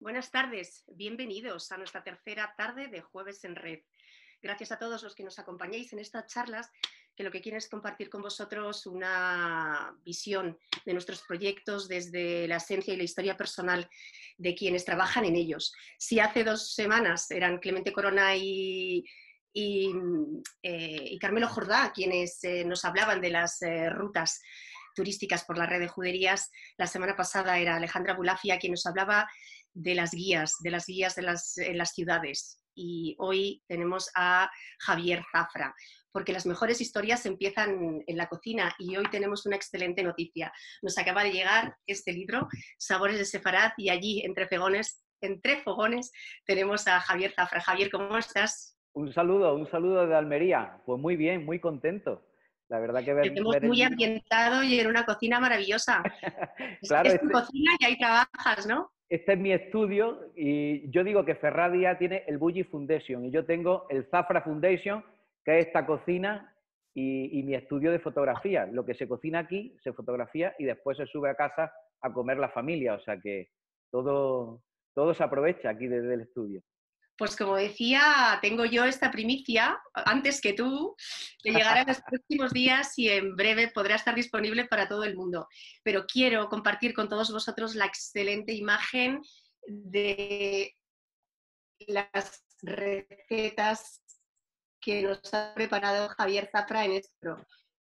Buenas tardes, bienvenidos a nuestra tercera tarde de Jueves en Red. Gracias a todos los que nos acompañáis en estas charlas, que lo que quieren es compartir con vosotros una visión de nuestros proyectos desde la esencia y la historia personal de quienes trabajan en ellos. Si hace 2 semanas eran Clemente Corona y Carmelo Jordá quienes nos hablaban de las rutas turísticas por la red de juderías, la semana pasada era Alejandra Bulafia quien nos hablaba de las guías en las ciudades. Y hoy tenemos a Javier Zafra, porque las mejores historias empiezan en la cocina y hoy tenemos una excelente noticia. Nos acaba de llegar este libro, Sabores de Sefarad, y allí, entre fogones, tenemos a Javier Zafra. Javier, ¿cómo estás? Un saludo de Almería. Pues muy bien, muy contento. La verdad que Te vemos ver el muy libro. ambientado y en una cocina maravillosa. Claro, Es tu cocina y ahí trabajas, ¿no? este es mi estudio y yo digo que Ferradia tiene el Bulli Foundation y yo tengo el Zafra Foundation, que es esta cocina y mi estudio de fotografía. Lo que se cocina aquí se fotografía y después se sube a casa a comer la familia. O sea que todo se aprovecha aquí desde el estudio. Pues como decía, tengo yo esta primicia, antes que tú, de llegar en los próximos días y en breve podrá estar disponible para todo el mundo. Pero quiero compartir con todos vosotros la excelente imagen de las recetas que nos ha preparado Javier Zafra en esto.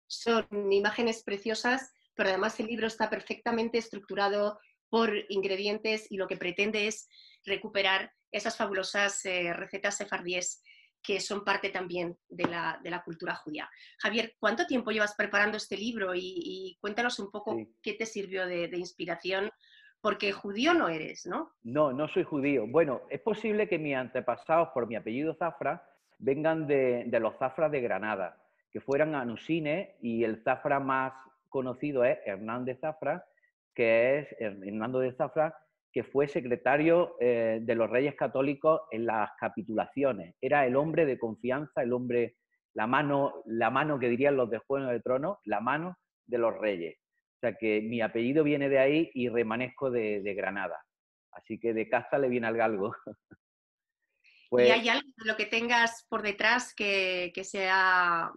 Son imágenes preciosas, pero además el libro está perfectamente estructurado por ingredientes y lo que pretende es recuperar esas fabulosas recetas sefardíes que son parte también de la cultura judía. Javier, ¿cuánto tiempo llevas preparando este libro? Y cuéntanos un poco Sí. qué te sirvió de inspiración, porque judío no eres, ¿no? No, no soy judío. Bueno, es posible que mis antepasados, por mi apellido Zafra, vengan de los Zafras de Granada, que fueran anusines, y el Zafra más conocido es Hernández Zafra, que es Hernando de Zafra, que fue secretario de los Reyes Católicos en las capitulaciones. Era el hombre de confianza, el hombre, la mano que dirían los de Juego de Tronos, la mano de los reyes. O sea que mi apellido viene de ahí y remanezco de Granada. Así que de casta le viene al galgo. ¿Y Pues hay algo de lo que tengas por detrás que sea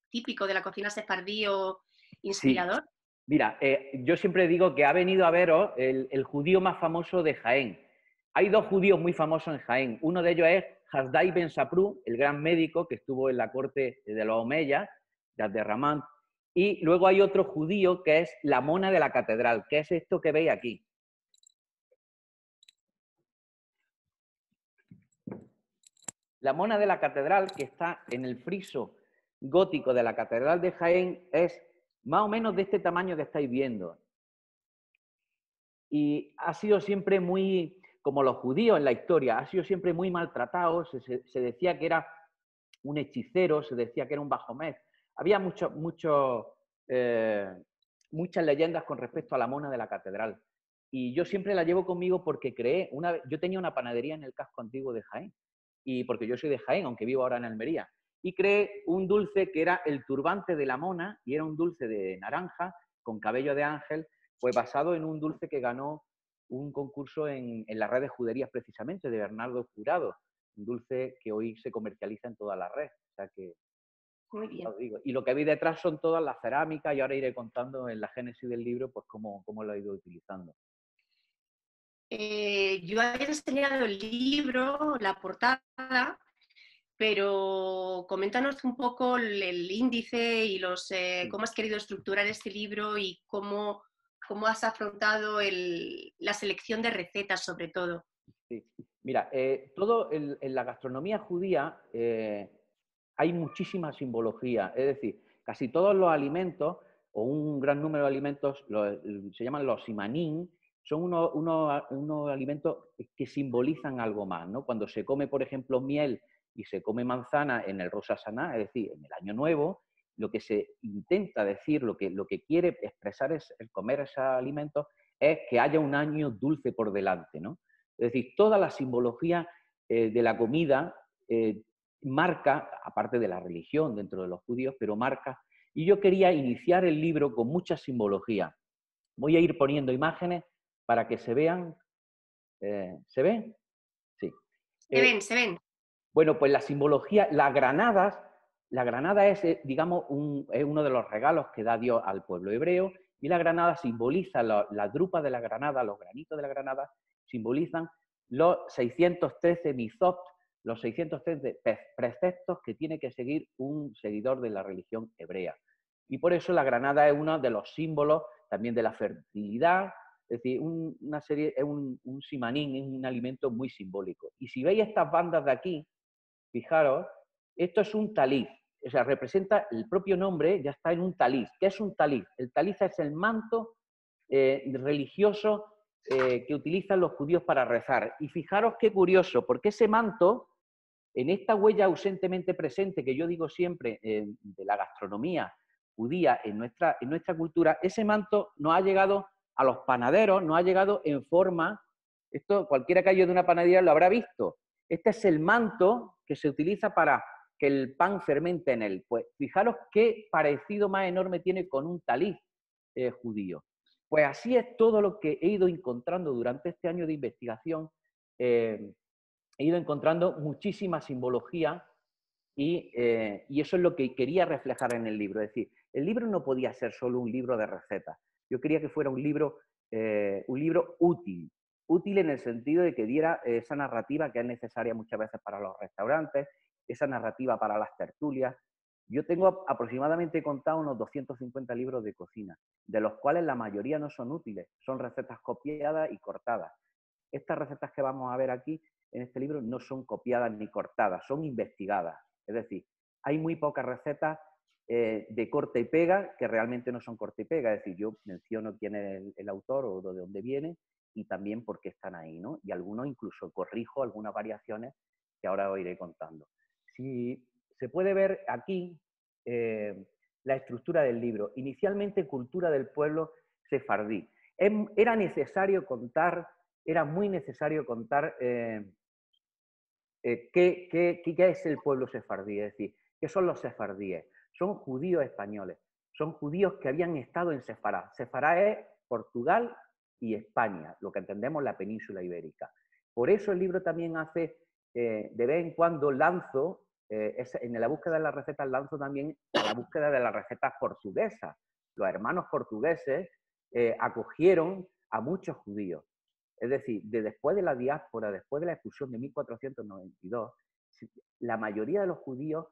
típico de la cocina sefardí o sí, inspirador? mira, yo siempre digo que ha venido a veros el judío más famoso de Jaén. Hay dos judíos muy famosos en Jaén. Uno de ellos es Hasdai Ben Saprou, el gran médico que estuvo en la corte de los Omeyas, de Abderramán. Y luego hay otro judío que es la mona de la catedral, que es esto que veis aquí. La mona de la catedral, que está en el friso gótico de la catedral de Jaén, es más o menos de este tamaño que estáis viendo. Y ha sido siempre muy, como los judíos en la historia, ha sido siempre muy maltratado. Se decía que era un hechicero, se decía que era un Bajomés. Había muchas leyendas con respecto a la mona de la catedral. Y yo siempre la llevo conmigo porque yo tenía una panadería en el casco antiguo de Jaén, y porque yo soy de Jaén, aunque vivo ahora en Almería, y creé un dulce que era el turbante de la mona, y era un dulce de naranja con cabello de ángel, pues basado en un dulce que ganó un concurso en la red de juderías precisamente, de Bernardo Jurado, un dulce que hoy se comercializa en toda la red. O sea que, Muy ya bien. os digo. Y lo que veis detrás son todas las cerámicas, y ahora iré contando en la génesis del libro pues cómo lo he ido utilizando. Yo he enseñado el libro, la portada, pero coméntanos un poco el índice y Sí. cómo has querido estructurar este libro y cómo has afrontado la selección de recetas, sobre todo. Sí. Mira, en la gastronomía judía hay muchísima simbología. Es decir, casi todos los alimentos, o un gran número de alimentos, se llaman los simanín, son unos alimentos que simbolizan algo más, ¿no? Cuando se come, por ejemplo, miel y se come manzana en el Rosh Hashanah, es decir, en el Año Nuevo, lo que se intenta decir, lo que quiere expresar es el comer esos alimentos, es que haya un año dulce por delante, ¿no? Es decir, toda la simbología de la comida marca, aparte de la religión dentro de los judíos, pero marca. Y yo quería iniciar el libro con mucha simbología. Voy a ir poniendo imágenes para que se vean ¿Se ven? Sí. Se ven, se ven. Bueno, pues la simbología, la granada es, digamos, es uno de los regalos que da Dios al pueblo hebreo, y la granada simboliza, la drupa de la granada, los granitos de la granada, simbolizan los 613 mitzvot, los 613 preceptos que tiene que seguir un seguidor de la religión hebrea. Y por eso la granada es uno de los símbolos también de la fertilidad, es decir, una serie, es un simanín, es un alimento muy simbólico. Y si veis estas bandas de aquí, fijaros, esto es un taliz, o sea, representa el propio nombre, ya está en un taliz. ¿Qué es un taliz? El taliz es el manto religioso que utilizan los judíos para rezar. Y fijaros qué curioso, porque ese manto, en esta huella ausentemente presente que yo digo siempre de la gastronomía judía en nuestra cultura, ese manto no ha llegado a los panaderos, no ha llegado en forma, esto cualquiera que haya ido de una panadería lo habrá visto, este es el manto que se utiliza para que el pan fermente en él. Pues fijaros qué parecido más enorme tiene con un taliz judío. Pues así es todo lo que he ido encontrando durante este año de investigación. He ido encontrando muchísima simbología y eso es lo que quería reflejar en el libro. Es decir, el libro no podía ser solo un libro de recetas. Yo quería que fuera un libro útil, útil en el sentido de que diera esa narrativa que es necesaria muchas veces para los restaurantes, esa narrativa para las tertulias. Yo tengo aproximadamente contado unos 250 libros de cocina, de los cuales la mayoría no son útiles, son recetas copiadas y cortadas. Estas recetas que vamos a ver aquí en este libro no son copiadas ni cortadas, son investigadas. Es decir, hay muy pocas recetas de corte y pega que realmente no son corte y pega. Es decir, yo menciono quién es el autor o de dónde viene y también por qué están ahí, ¿no? Y algunos incluso corrijo algunas variaciones que ahora os iré contando. Si se puede ver aquí la estructura del libro. Inicialmente, cultura del pueblo sefardí. Era necesario contar, era muy necesario contar ¿qué es el pueblo sefardí? Es decir, ¿qué son los sefardíes? Son judíos españoles, son judíos que habían estado en Sefará. Sefará es Portugal y España, lo que entendemos la península ibérica. Por eso el libro también hace, de vez en cuando lanzo, en la búsqueda de las recetas lanzo también a la búsqueda de las recetas portuguesas. Los hermanos portugueses acogieron a muchos judíos. Es decir, después de la diáspora, después de la expulsión de 1492, la mayoría de los judíos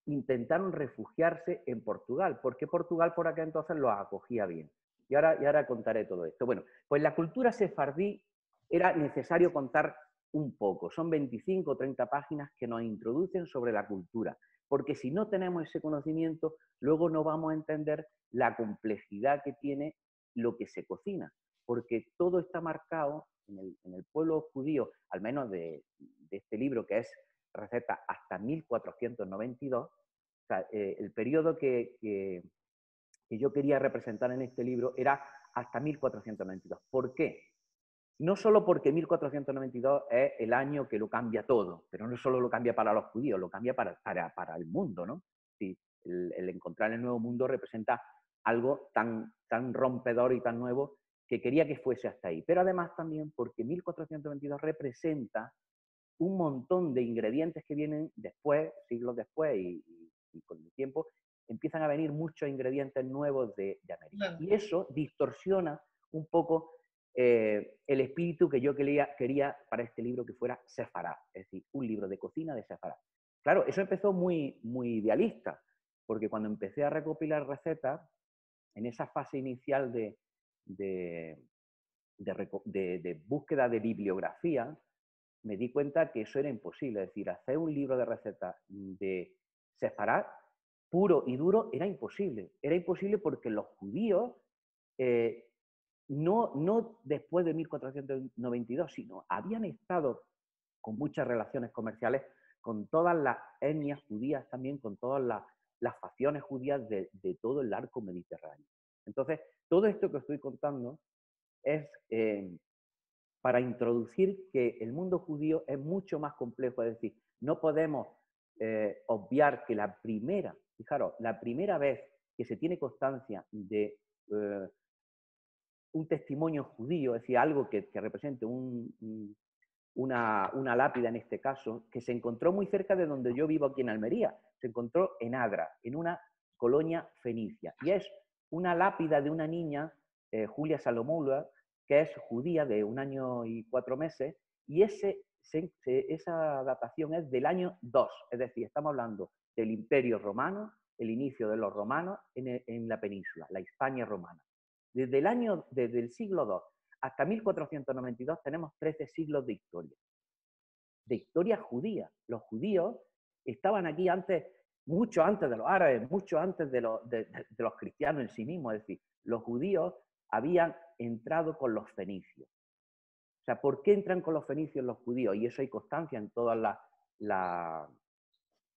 intentaron refugiarse en Portugal, porque Portugal por aquel entonces los acogía bien. Y ahora contaré todo esto. Bueno, pues la cultura sefardí era necesario contar un poco. Son 25 o 30 páginas que nos introducen sobre la cultura, porque si no tenemos ese conocimiento, luego no vamos a entender la complejidad que tiene lo que se cocina, porque todo está marcado en el pueblo judío, al menos de este libro que es receta hasta 1492, o sea, el periodo que yo quería representar en este libro era hasta 1492. ¿Por qué? No solo porque 1492 es el año que lo cambia todo, pero no solo lo cambia para los judíos, lo cambia para el mundo, ¿no? Sí, el encontrar el nuevo mundo representa algo tan rompedor y tan nuevo que quería que fuese hasta ahí. Pero además también porque 1492 representa un montón de ingredientes que vienen después, siglos después y con el tiempo, empiezan a venir muchos ingredientes nuevos de América. Y eso distorsiona un poco el espíritu que yo quería para este libro que fuera sefará, es decir, un libro de cocina de sefará. Claro, eso empezó muy idealista, porque cuando empecé a recopilar recetas, en esa fase inicial de búsqueda de bibliografía, me di cuenta que eso era imposible. Es decir, hacer un libro de recetas de sefará puro y duro era imposible. Era imposible porque los judíos, no después de 1492, sino habían estado con muchas relaciones comerciales con todas las etnias judías, también con todas las facciones judías de todo el arco mediterráneo. Entonces, todo esto que estoy contando es para introducir que el mundo judío es mucho más complejo. Es decir, no podemos obviar que fijaros, la primera vez que se tiene constancia de un testimonio judío, es decir, algo que represente una lápida en este caso, que se encontró muy cerca de donde yo vivo aquí en Almería. Se encontró en Adra, en una colonia fenicia. Y es una lápida de una niña, Julia Salomula, que es judía de 1 año y 4 meses, y esa datación es del año 2, es decir, estamos hablando del Imperio Romano, el inicio de los romanos en la península, la Hispania romana. Desde el siglo II hasta 1492 tenemos 13 siglos de historia judía. Los judíos estaban aquí antes, mucho antes de los árabes, mucho antes de los cristianos en sí mismos. Es decir, los judíos habían entrado con los fenicios. O sea, ¿por qué entran con los fenicios los judíos? Y eso hay constancia en todos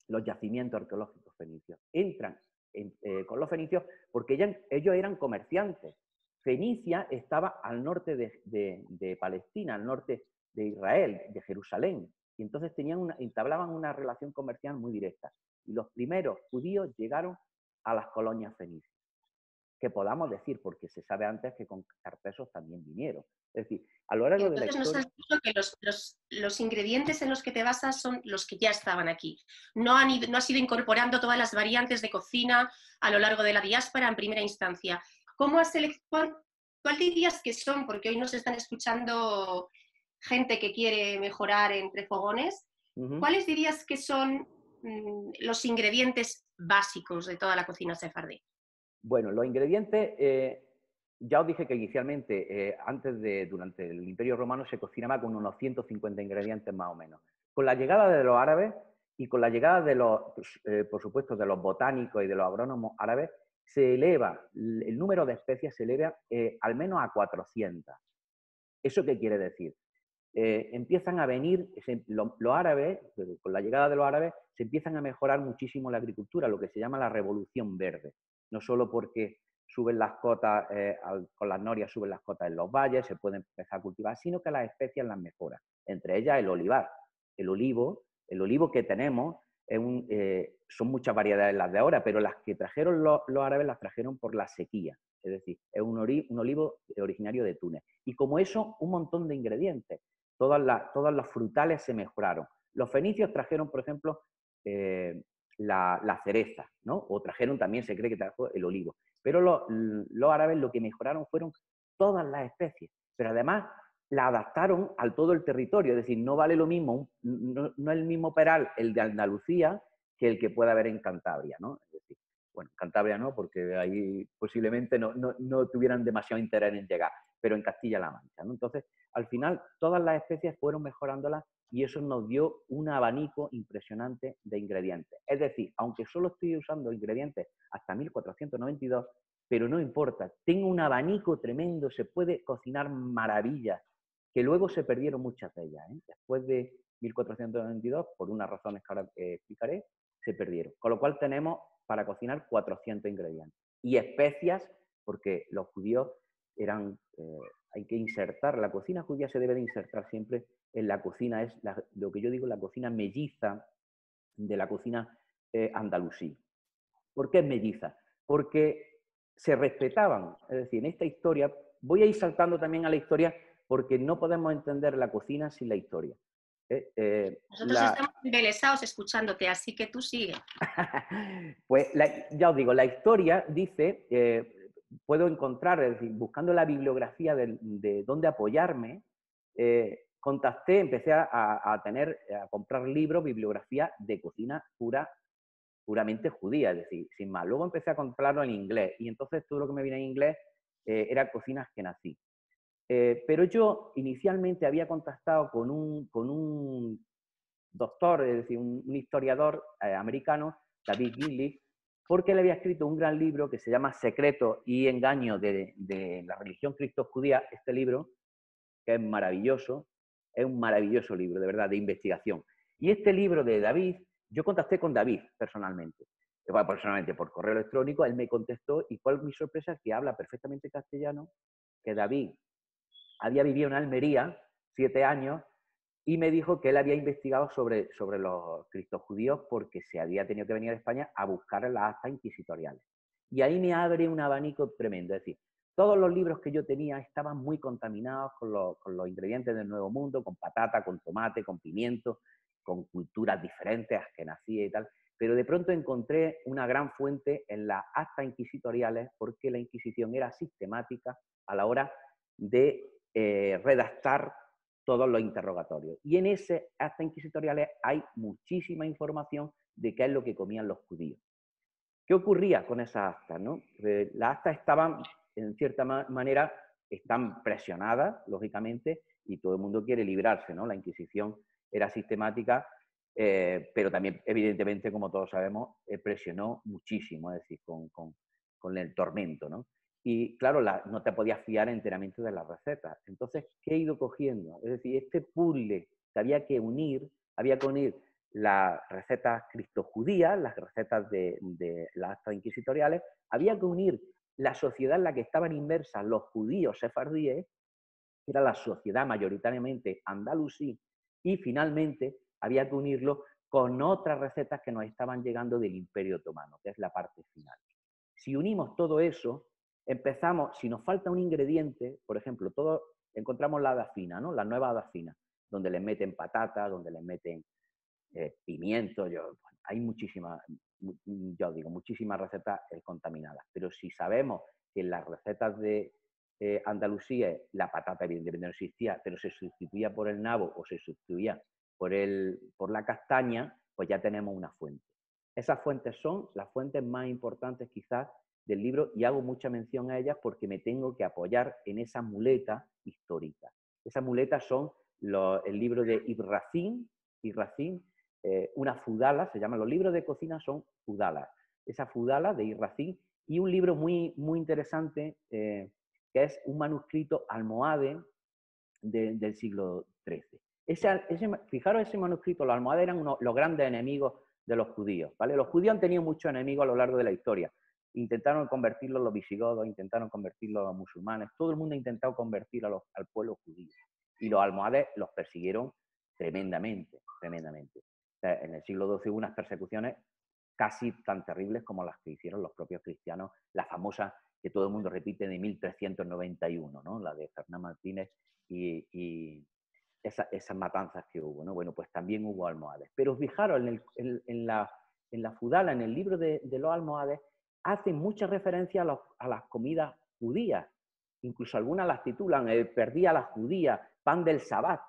los yacimientos arqueológicos fenicios. Entran con los fenicios porque ellos eran comerciantes. Fenicia estaba al norte de Palestina, al norte de Israel, de Jerusalén, y entonces entablaban una relación comercial muy directa. Y los primeros judíos llegaron a las colonias fenicias, que podamos decir, porque se sabe antes que con carpesos también vinieron. Es decir, a lo largo de la Entonces nos historia... has dicho que los ingredientes en los que te basas son los que ya estaban aquí. No has ido incorporando todas las variantes de cocina a lo largo de la diáspora en primera instancia. ¿Cómo has seleccionado? ¿Cuál dirías que son? Porque hoy nos están escuchando gente que quiere mejorar entre fogones. ¿Cuáles dirías que son los ingredientes básicos de toda la cocina sefardí? Bueno, los ingredientes, ya os dije que inicialmente, durante el Imperio Romano, se cocinaba con unos 150 ingredientes más o menos. Con la llegada de los árabes y con la llegada por supuesto, de los botánicos y de los agrónomos árabes, se eleva, el número de especies se eleva al menos a 400. ¿Eso qué quiere decir? Empiezan a venir los árabes, con la llegada de los árabes, se empiezan a mejorar muchísimo la agricultura, lo que se llama la revolución verde. No solo porque suben las cotas, con las norias suben las cotas en los valles, se pueden empezar a cultivar, sino que las especies las mejoran. Entre ellas el olivar. El olivo que tenemos, son muchas variedades las de ahora, pero las que trajeron los árabes las trajeron por la sequía. Es decir, es un olivo originario de Túnez. Y como eso, un montón de ingredientes. Todas las frutales se mejoraron. Los fenicios trajeron, por ejemplo, la cereza, ¿no? O trajeron también, se cree que trajo el olivo. Pero los árabes lo que mejoraron fueron todas las especies. Pero además la adaptaron a todo el territorio. Es decir, no vale lo mismo, no es el mismo peral el de Andalucía que el que pueda haber en Cantabria, ¿no? Es decir, bueno, en Cantabria no, porque ahí posiblemente no tuvieran demasiado interés en llegar, pero en Castilla-La Mancha, ¿no? Entonces, al final, todas las especies fueron mejorándolas y eso nos dio un abanico impresionante de ingredientes. Es decir, aunque solo estoy usando ingredientes hasta 1492, pero no importa, tengo un abanico tremendo, se puede cocinar maravillas, que luego se perdieron muchas de ellas, ¿eh? Después de 1492, por unas razones que ahora explicaré, se perdieron. Con lo cual tenemos para cocinar 400 ingredientes. Y especias, porque los judíos hay que insertar, la cocina judía se debe de insertar siempre en la cocina, es lo que yo digo, la cocina melliza de la cocina andalusí. ¿Por qué es melliza? Porque se respetaban, es decir, en esta historia, voy a ir saltando también a la historia porque no podemos entender la cocina sin la historia. Nosotros estamos embelesados escuchándote, así que tú sigue. Pues ya os digo, la historia dice, puedo encontrar, es decir, buscando la bibliografía de dónde apoyarme, contacté, empecé a comprar libros, bibliografía de cocina puramente judía, es decir, sin más. Luego empecé a comprarlo en inglés y entonces todo lo que me viene en inglés era cocina askenazí. Pero yo inicialmente había contactado con un doctor, es decir, un historiador americano, David Gillies, porque él había escrito un gran libro que se llama Secretos y Engaños de la religión cristo-judía. Este libro, que es maravilloso, es un maravilloso libro, de verdad, de investigación. Y este libro de David, yo contacté con David personalmente. Bueno, personalmente, por correo electrónico, él me contestó y cuál mi sorpresa es que habla perfectamente castellano, que David había vivido en Almería 7 años y me dijo que él había investigado sobre los criptojudíos porque se había tenido que venir a España a buscar las actas inquisitoriales. Y ahí me abre un abanico tremendo. Es decir, todos los libros que yo tenía estaban muy contaminados con los ingredientes del Nuevo Mundo, con patata, con tomate, con pimiento, con culturas diferentes, askenazíes y tal. Pero de pronto encontré una gran fuente en las actas inquisitoriales, porque la Inquisición era sistemática a la hora de redactar todos los interrogatorios. Y en esas actas inquisitoriales hay muchísima información de qué es lo que comían los judíos. ¿Qué ocurría con esas actas, no? Las actas estaban, en cierta manera, están presionadas, lógicamente, y todo el mundo quiere librarse, ¿no? La Inquisición era sistemática, pero también, evidentemente, como todos sabemos, presionó muchísimo, es decir, con el tormento, ¿no? Y claro, no te podías fiar enteramente de las recetas. Entonces, ¿qué he ido cogiendo? Es decir, este puzzle que había que unir las recetas criptojudías, las recetas de las actas inquisitoriales, había que unir la sociedad en la que estaban inmersas los judíos sefardíes, que era la sociedad mayoritariamente andalusí, y finalmente había que unirlo con otras recetas que nos estaban llegando del Imperio Otomano, que es la parte final. Si unimos todo eso, empezamos, si nos falta un ingrediente, por ejemplo, todos encontramos la hada fina, ¿no? La nueva hada fina, donde le meten patata, donde le meten pimiento, hay muchísimas, yo digo, muchísimas recetas contaminadas. Pero si sabemos que en las recetas de Andalucía la patata evidentemente no existía, pero se sustituía por el nabo o se sustituía por la castaña, pues ya tenemos una fuente. Esas fuentes son las fuentes más importantes quizás del libro, y hago mucha mención a ellas porque me tengo que apoyar en esa muleta histórica. Esas muletas son el libro de Ibn Racine, una fudala, se llaman los libros de cocina, son fudalas. Esa fudala de Ibn Racine, y un libro muy, muy interesante que es un manuscrito almohade del siglo XIII. Fijaros, ese manuscrito, los almohades eran los grandes enemigos de los judíos, ¿vale? Los judíos han tenido muchos enemigos a lo largo de la historia. Intentaron convertirlos los visigodos, intentaron convertirlos los musulmanes, todo el mundo ha intentado convertir al pueblo judío. Y los almohades los persiguieron tremendamente, tremendamente. O sea, en el siglo XII hubo unas persecuciones casi tan terribles como las que hicieron los propios cristianos, la famosa que todo el mundo repite de 1391, ¿no? La de Fernán Martínez y esas matanzas que hubo, ¿no? Bueno, pues también hubo almohades. Pero fijaros, en la Fudala, en el libro de los almohades, hacen mucha referencia a las comidas judías. Incluso algunas las titulan, perdí a la judía, pan del sabbat.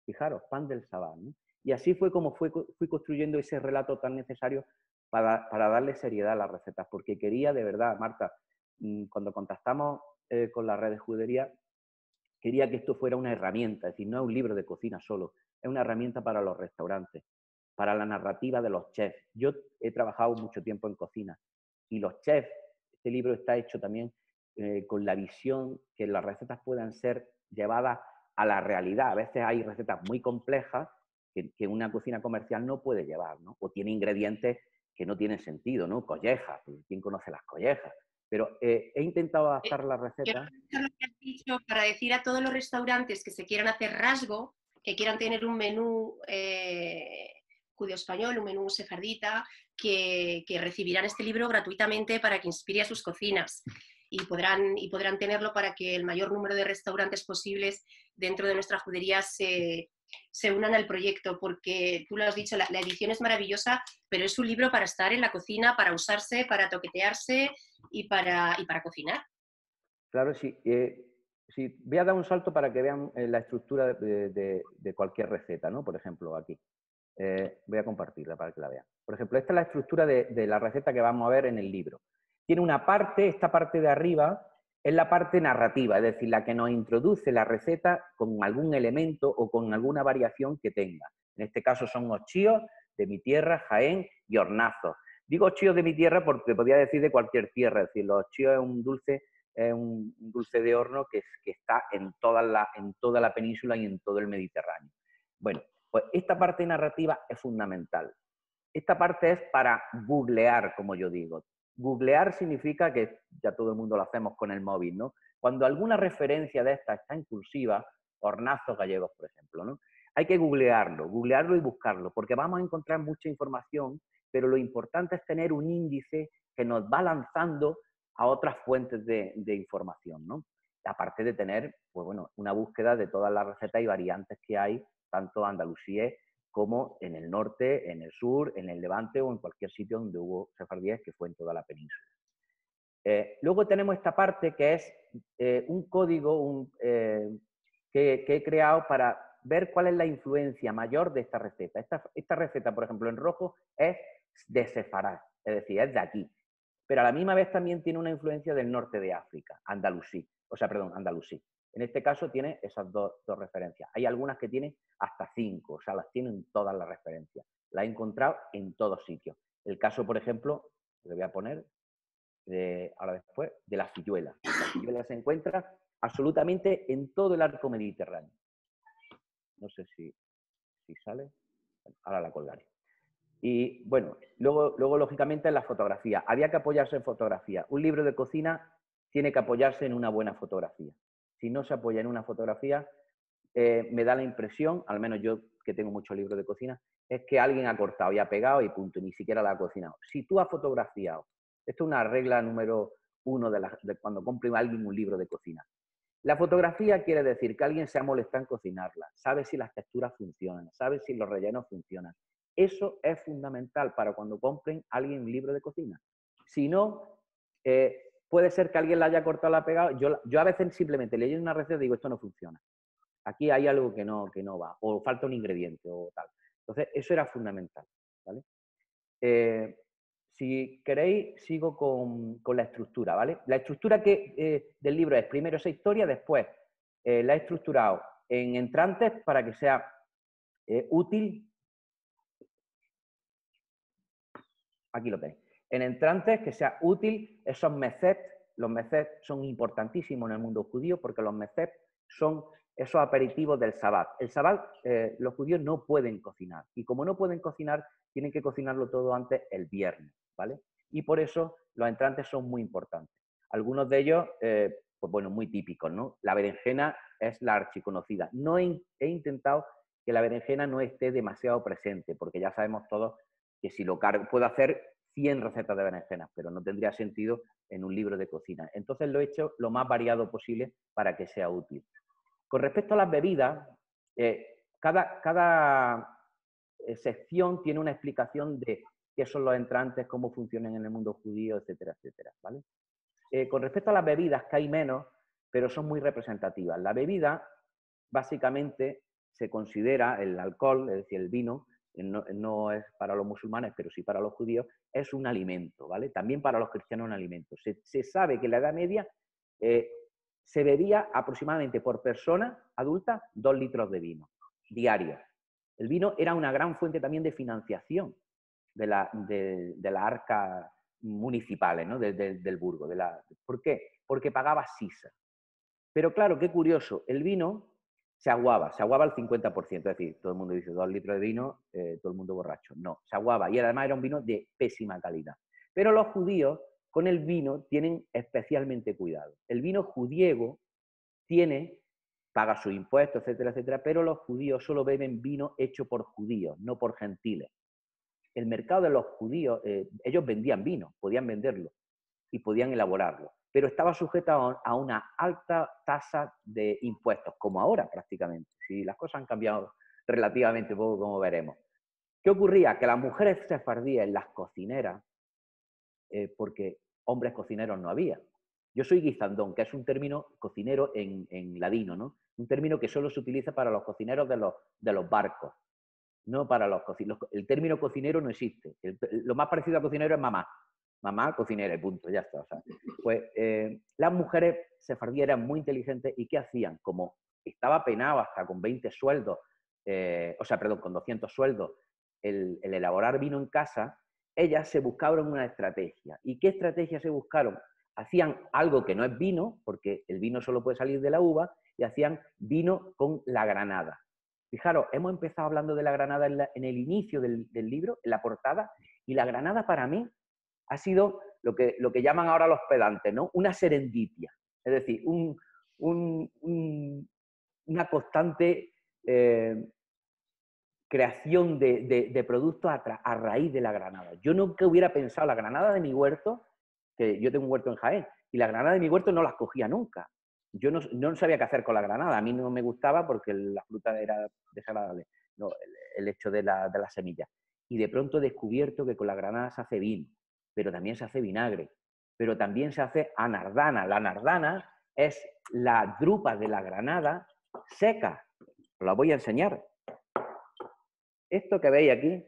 Fijaros, pan del sabbat, ¿no? Y así fue como fui construyendo ese relato tan necesario para darle seriedad a las recetas, porque quería de verdad, Marta, cuando contactamos con la red de judería, quería que esto fuera una herramienta, es decir, no es un libro de cocina solo, es una herramienta para los restaurantes, para la narrativa de los chefs. Yo he trabajado mucho tiempo en cocina y los chefs, este libro está hecho también con la visión que las recetas puedan ser llevadas a la realidad. A veces hay recetas muy complejas que una cocina comercial no puede llevar, ¿no? O tiene ingredientes que no tienen sentido, ¿no? Collejas, ¿quién conoce las collejas? Pero he intentado adaptar la Quiero receta. aprovechar lo que has dicho para decir a todos los restaurantes que se quieran hacer rasgo, que quieran tener un menú judío-español, un menú sefardita, que recibirán este libro gratuitamente para que inspire a sus cocinas. Y podrán tenerlo para que el mayor número de restaurantes posibles dentro de nuestra judería se unan al proyecto, porque tú lo has dicho, la edición es maravillosa, pero es un libro para estar en la cocina, para usarse, para toquetearse y para cocinar. Claro, sí. Sí. Voy a dar un salto para que vean la estructura de cualquier receta, ¿no? Por ejemplo, aquí. Voy a compartirla para que la vean. Por ejemplo, esta es la estructura de la receta que vamos a ver en el libro. Tiene una parte, esta parte de arriba es la parte narrativa, es decir, la que nos introduce la receta con algún elemento o con alguna variación que tenga. En este caso son ochíos de mi tierra, Jaén, y hornazos. Digo ochíos de mi tierra porque podría decir de cualquier tierra, es decir, los ochíos es un dulce de horno que está en toda la península y en todo el Mediterráneo. Bueno, pues esta parte narrativa es fundamental. Esta parte es para googlear, como yo digo. Googlear significa que ya todo el mundo lo hacemos con el móvil, ¿no? Cuando alguna referencia de esta está en cursiva, hornazos gallegos, por ejemplo, ¿no? Hay que googlearlo y buscarlo, porque vamos a encontrar mucha información, pero lo importante es tener un índice que nos va lanzando a otras fuentes de información, ¿no? Aparte de tener, pues bueno, una búsqueda de todas las recetas y variantes que hay, tanto andalusíes como en el norte, en el sur, en el Levante o en cualquier sitio donde hubo sefardíes, que fue en toda la península. Luego tenemos esta parte que es un código que he creado para ver cuál es la influencia mayor de esta receta. Esta receta, por ejemplo, en rojo es de Sefarad, es decir, es de aquí. Pero a la misma vez también tiene una influencia del norte de África, andalusí. En este caso tiene esas dos referencias. Hay algunas que tienen hasta 5, o sea, las tienen todas las referencias. Las he encontrado en todos sitios. El caso, por ejemplo, le voy a poner ahora después, de la filluela. La filluela se encuentra absolutamente en todo el arco mediterráneo. No sé si sale. Ahora la colgaré. Y bueno, luego lógicamente en la fotografía. Había que apoyarse en fotografía. Un libro de cocina tiene que apoyarse en una buena fotografía. Si no se apoya en una fotografía, me da la impresión, al menos yo que tengo muchos libros de cocina, es que alguien ha cortado y ha pegado y punto, ni siquiera la ha cocinado. Si tú has fotografiado, esto es una regla número 1 de cuando compre alguien un libro de cocina. La fotografía quiere decir que alguien se ha molestado en cocinarla, sabe si las texturas funcionan, sabe si los rellenos funcionan. Eso es fundamental para cuando compren alguien un libro de cocina. Si no, puede ser que alguien la haya cortado o la ha pegado. Yo a veces simplemente leyendo una receta digo, esto no funciona. Aquí hay algo que no va, o falta un ingrediente o tal. Entonces, eso era fundamental, ¿vale? Si queréis, sigo con la estructura, ¿vale? La estructura del libro es primero esa historia, después la he estructurado en entrantes para que sea útil. Aquí lo tenéis. En entrantes, que sea útil esos mezet. Los mezet son importantísimos en el mundo judío porque los mezet son esos aperitivos del sabbat. El sabbat los judíos no pueden cocinar y como no pueden cocinar, tienen que cocinarlo todo antes el viernes, ¿vale? Y por eso los entrantes son muy importantes. Algunos de ellos, pues bueno, muy típicos, ¿no? La berenjena es la archiconocida. No he intentado que la berenjena no esté demasiado presente porque ya sabemos todos que si lo cargo, puedo hacer 100 recetas de berenjenas, pero no tendría sentido en un libro de cocina. Entonces lo he hecho lo más variado posible para que sea útil. Con respecto a las bebidas, cada sección tiene una explicación de qué son los entrantes, cómo funcionan en el mundo judío, etcétera, etcétera, ¿vale? Con respecto a las bebidas, que hay menos, pero son muy representativas. La bebida, básicamente, se considera el alcohol, es decir, el vino, no es para los musulmanes, pero sí para los judíos, es un alimento, ¿vale? También para los cristianos es un alimento. Se sabe que en la Edad Media se bebía aproximadamente por persona adulta 2 litros de vino diarios. El vino era una gran fuente también de financiación de la arca municipales, ¿no? del burgo. ¿Por qué? Porque pagaba sisa. Pero claro, qué curioso, el vino se aguaba al 50%, es decir, todo el mundo dice 2 litros de vino, todo el mundo borracho. No, se aguaba y además era un vino de pésima calidad. Pero los judíos con el vino tienen especialmente cuidado. El vino judío paga sus impuestos, etcétera, etcétera, pero los judíos solo beben vino hecho por judíos, no por gentiles. El mercado de los judíos, ellos vendían vino, podían venderlo y podían elaborarlo, pero estaba sujeto a una alta tasa de impuestos, como ahora prácticamente. Si las cosas han cambiado relativamente poco, como veremos. ¿Qué ocurría? Que las mujeres sefardíes, las cocineras, porque hombres cocineros no había. Yo soy guisandón, que es un término cocinero en ladino, ¿no? Un término que solo se utiliza para los cocineros de los barcos, no para los cocineros. El término cocinero no existe. Lo más parecido a cocinero es mamá. Mamá, cocinera y punto, ya está. O sea, pues las mujeres sefardíes eran muy inteligentes y ¿qué hacían? Como estaba penado hasta con 20 sueldos, con 200 sueldos, el elaborar vino en casa, ellas se buscaron una estrategia. ¿Y qué estrategia se buscaron? Hacían algo que no es vino, porque el vino solo puede salir de la uva, y hacían vino con la granada. Fijaros, hemos empezado hablando de la granada en el inicio del libro, en la portada, y la granada para mí ha sido lo que llaman ahora los pedantes, ¿no? Una serendipia, es decir, una constante creación de productos a raíz de la granada. Yo nunca hubiera pensado la granada de mi huerto que yo tengo un huerto en Jaén, y las granadas de mi huerto no las cogía nunca. Yo no sabía qué hacer con la granada, a mí no me gustaba porque la fruta era desagradable, no, el hecho de la semilla. Y de pronto he descubierto que con la granada se hace vino, pero también se hace vinagre, pero también se hace anardana. La anardana es la drupa de la granada seca. Os la voy a enseñar. Esto que veis aquí,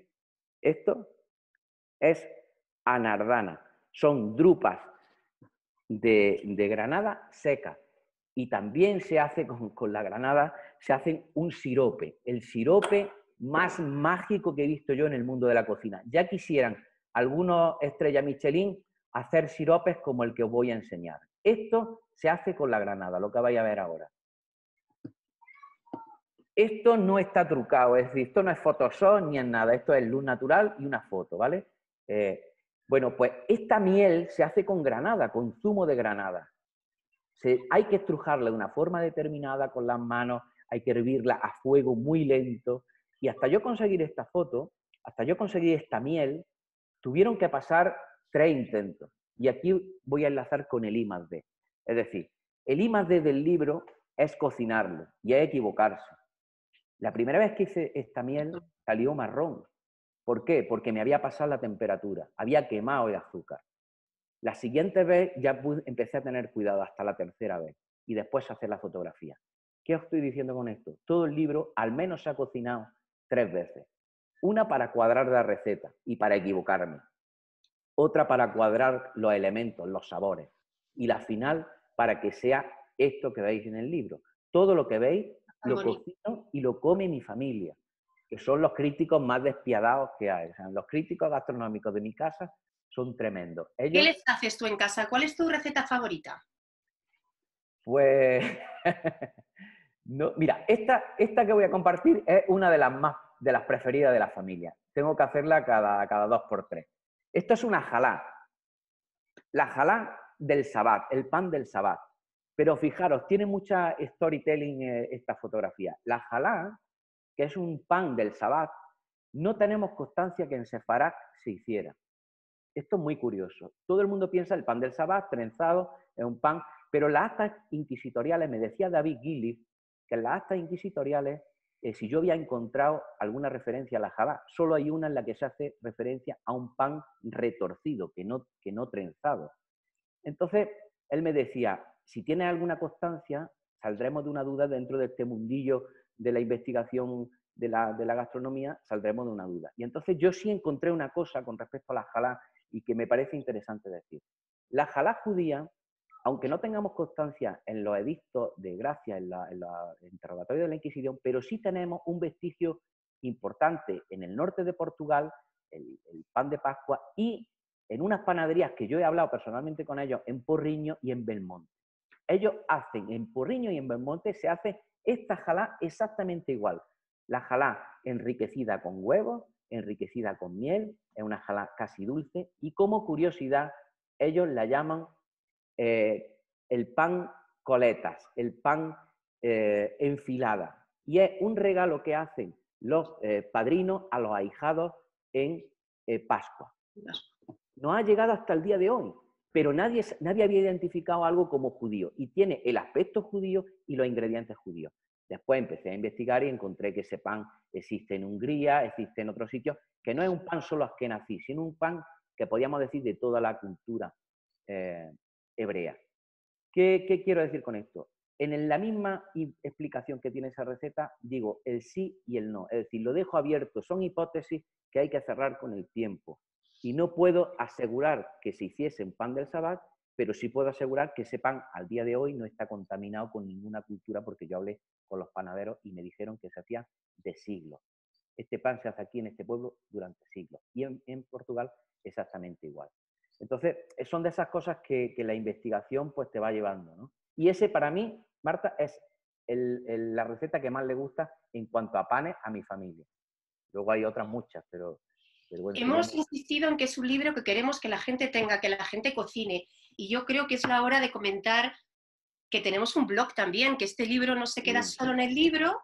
esto es anardana. Son drupas de granada seca. Y también se hace con la granada, se hace un sirope. El sirope más mágico que he visto yo en el mundo de la cocina. Ya quisieran algunos estrellas Michelin hacer siropes como el que os voy a enseñar. Esto se hace con la granada, lo que vais a ver ahora. Esto no está trucado, es decir, esto no es Photoshop ni en nada, esto es luz natural y una foto, ¿vale? Bueno, pues esta miel se hace con granada, con zumo de granada. Hay que estrujarla de una forma determinada con las manos, hay que hervirla a fuego muy lento, y hasta yo conseguir esta foto, hasta yo conseguir esta miel, tuvieron que pasar 3 intentos. Y aquí voy a enlazar con el I+D. Es decir, el I+D del libro es cocinarlo y es equivocarse. La primera vez que hice esta miel salió marrón. ¿Por qué? Porque me había pasado la temperatura, había quemado el azúcar. La siguiente vez ya empecé a tener cuidado hasta la tercera vez y después hacer la fotografía. ¿Qué os estoy diciendo con esto? Todo el libro al menos se ha cocinado 3 veces. Una para cuadrar la receta y para equivocarme. Otra para cuadrar los elementos, los sabores. Y la final para que sea esto que veis en el libro. Todo lo que veis lo cocino y lo come mi familia, que son los críticos más despiadados que hay. O sea, los críticos gastronómicos de mi casa son tremendos. ¿Qué les haces tú en casa? ¿Cuál es tu receta favorita? Pues, no, mira, esta que voy a compartir es una de las preferidas de la familia. Tengo que hacerla cada 2 por 3. Esto es una jalá. La jalá del sabbat, el pan del sabbat. Pero fijaros, tiene mucha storytelling esta fotografía. La jalá, que es un pan del sabbat, no tenemos constancia que en Sefarad se hiciera. Esto es muy curioso. Todo el mundo piensa el pan del sabbat, trenzado, es un pan, pero en las actas inquisitoriales, me decía David Gillies, que en las actas inquisitoriales, si yo había encontrado alguna referencia a la jalá, solo hay una en la que se hace referencia a un pan retorcido, que no trenzado. Entonces, él me decía, si tienes alguna constancia, saldremos de una duda dentro de este mundillo de la investigación de la gastronomía, saldremos de una duda. Y entonces yo sí encontré una cosa con respecto a la jalá y que me parece interesante decir. La jalá judía, aunque no tengamos constancia en los edictos de gracia, en los interrogatorios de la Inquisición, pero sí tenemos un vestigio importante en el norte de Portugal, el pan de Pascua, y en unas panaderías que yo he hablado personalmente con ellos en Porriño y en Belmonte. Ellos hacen, en Porriño y en Belmonte, se hace esta jalá exactamente igual. La jalá enriquecida con huevos, enriquecida con miel, es una jalá casi dulce, y como curiosidad, ellos la llaman el pan coletas, el pan enfilada. Y es un regalo que hacen los padrinos a los ahijados en Pascua. Nos ha llegado hasta el día de hoy, pero nadie había identificado algo como judío y tiene el aspecto judío y los ingredientes judíos. Después empecé a investigar y encontré que ese pan existe en Hungría, existe en otros sitios, que no es un pan solo askenazí, sino un pan que podríamos decir de toda la cultura hebrea. ¿Qué quiero decir con esto? En la misma explicación que tiene esa receta, digo el sí y el no. Es decir, lo dejo abierto. Son hipótesis que hay que cerrar con el tiempo. Y no puedo asegurar que se hiciese en pan del sabbat, pero sí puedo asegurar que ese pan al día de hoy no está contaminado con ninguna cultura, porque yo hablé con los panaderos y me dijeron que se hacía de siglos. Este pan se hace aquí en este pueblo durante siglos. Y en Portugal exactamente igual. Entonces, son de esas cosas que la investigación pues, te va llevando, ¿no? Y ese para mí, Marta, es la receta que más le gusta en cuanto a panes a mi familia. Luego hay otras muchas, pero bueno. Hemos insistido en que es un libro que queremos que la gente tenga, que la gente cocine. Y yo creo que es la hora de comentar que tenemos un blog también, que este libro no se queda solo en el libro,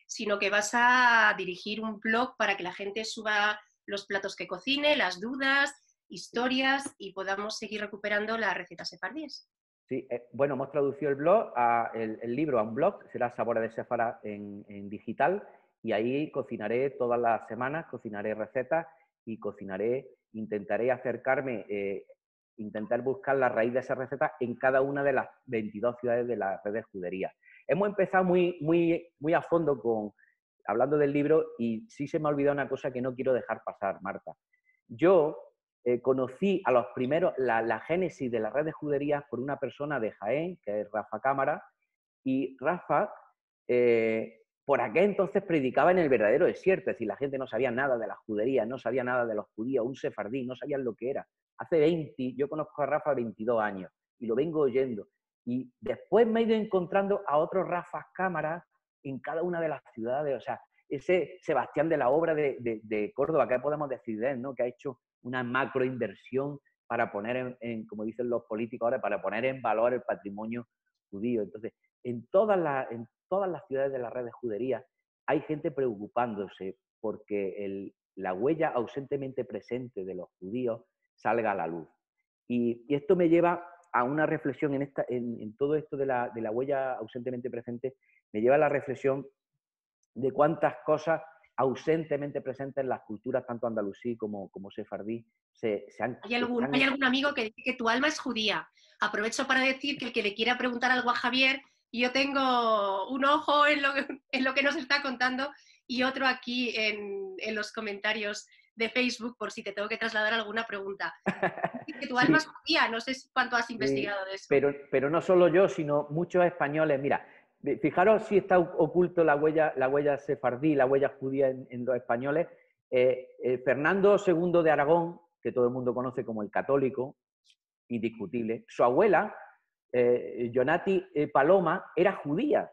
sino que vas a dirigir un blog para que la gente suba los platos que cocine, las dudas, historias y podamos seguir recuperando las recetas sefardíes. Sí, bueno, hemos traducido el blog, el libro a un blog, será Sabores de Séfara en digital, y ahí cocinaré todas las semanas, cocinaré recetas y intentaré acercarme, intentar buscar la raíz de esa receta en cada una de las 22 ciudades de la red de juderías. Hemos empezado muy a fondo hablando del libro, y sí se me ha olvidado una cosa que no quiero dejar pasar, Marta. Yo conocí a los primeros, la génesis de la red de juderías por una persona de Jaén, que es Rafa Cámara, y Rafa, por aquel entonces predicaba en el verdadero desierto, es decir, la gente no sabía nada de las juderías, no sabía nada de los judíos, un sefardí, no sabían lo que era. Yo conozco a Rafa 22 años y lo vengo oyendo. Y después me he ido encontrando a otros Rafa Cámara en cada una de las ciudades, o sea, ese Sebastián de la Obra de Córdoba, que podemos decir de él, ¿no? Que ha hecho una macroinversión para poner como dicen los políticos ahora, para poner en valor el patrimonio judío. Entonces, en todas las ciudades de la red de judería hay gente preocupándose porque la huella ausentemente presente de los judíos salga a la luz. Y esto me lleva a una reflexión en todo esto de la huella ausentemente presente, me lleva a la reflexión de cuántas cosas ausentemente presentes en las culturas, tanto andalusí como sefardí, ¿Hay algún amigo que dice que tu alma es judía? Aprovecho para decir que el que le quiera preguntar algo a Javier, yo tengo un ojo en lo que nos está contando y otro aquí en los comentarios de Facebook por si te tengo que trasladar alguna pregunta. Que tu alma Sí, es judía, no sé cuánto has investigado de eso. pero no solo yo, sino muchos españoles. Mira, fijaros si está oculto la huella sefardí, la huella judía en los españoles. Fernando II de Aragón, que todo el mundo conoce como el católico, indiscutible, su abuela, Jonati Paloma, era judía.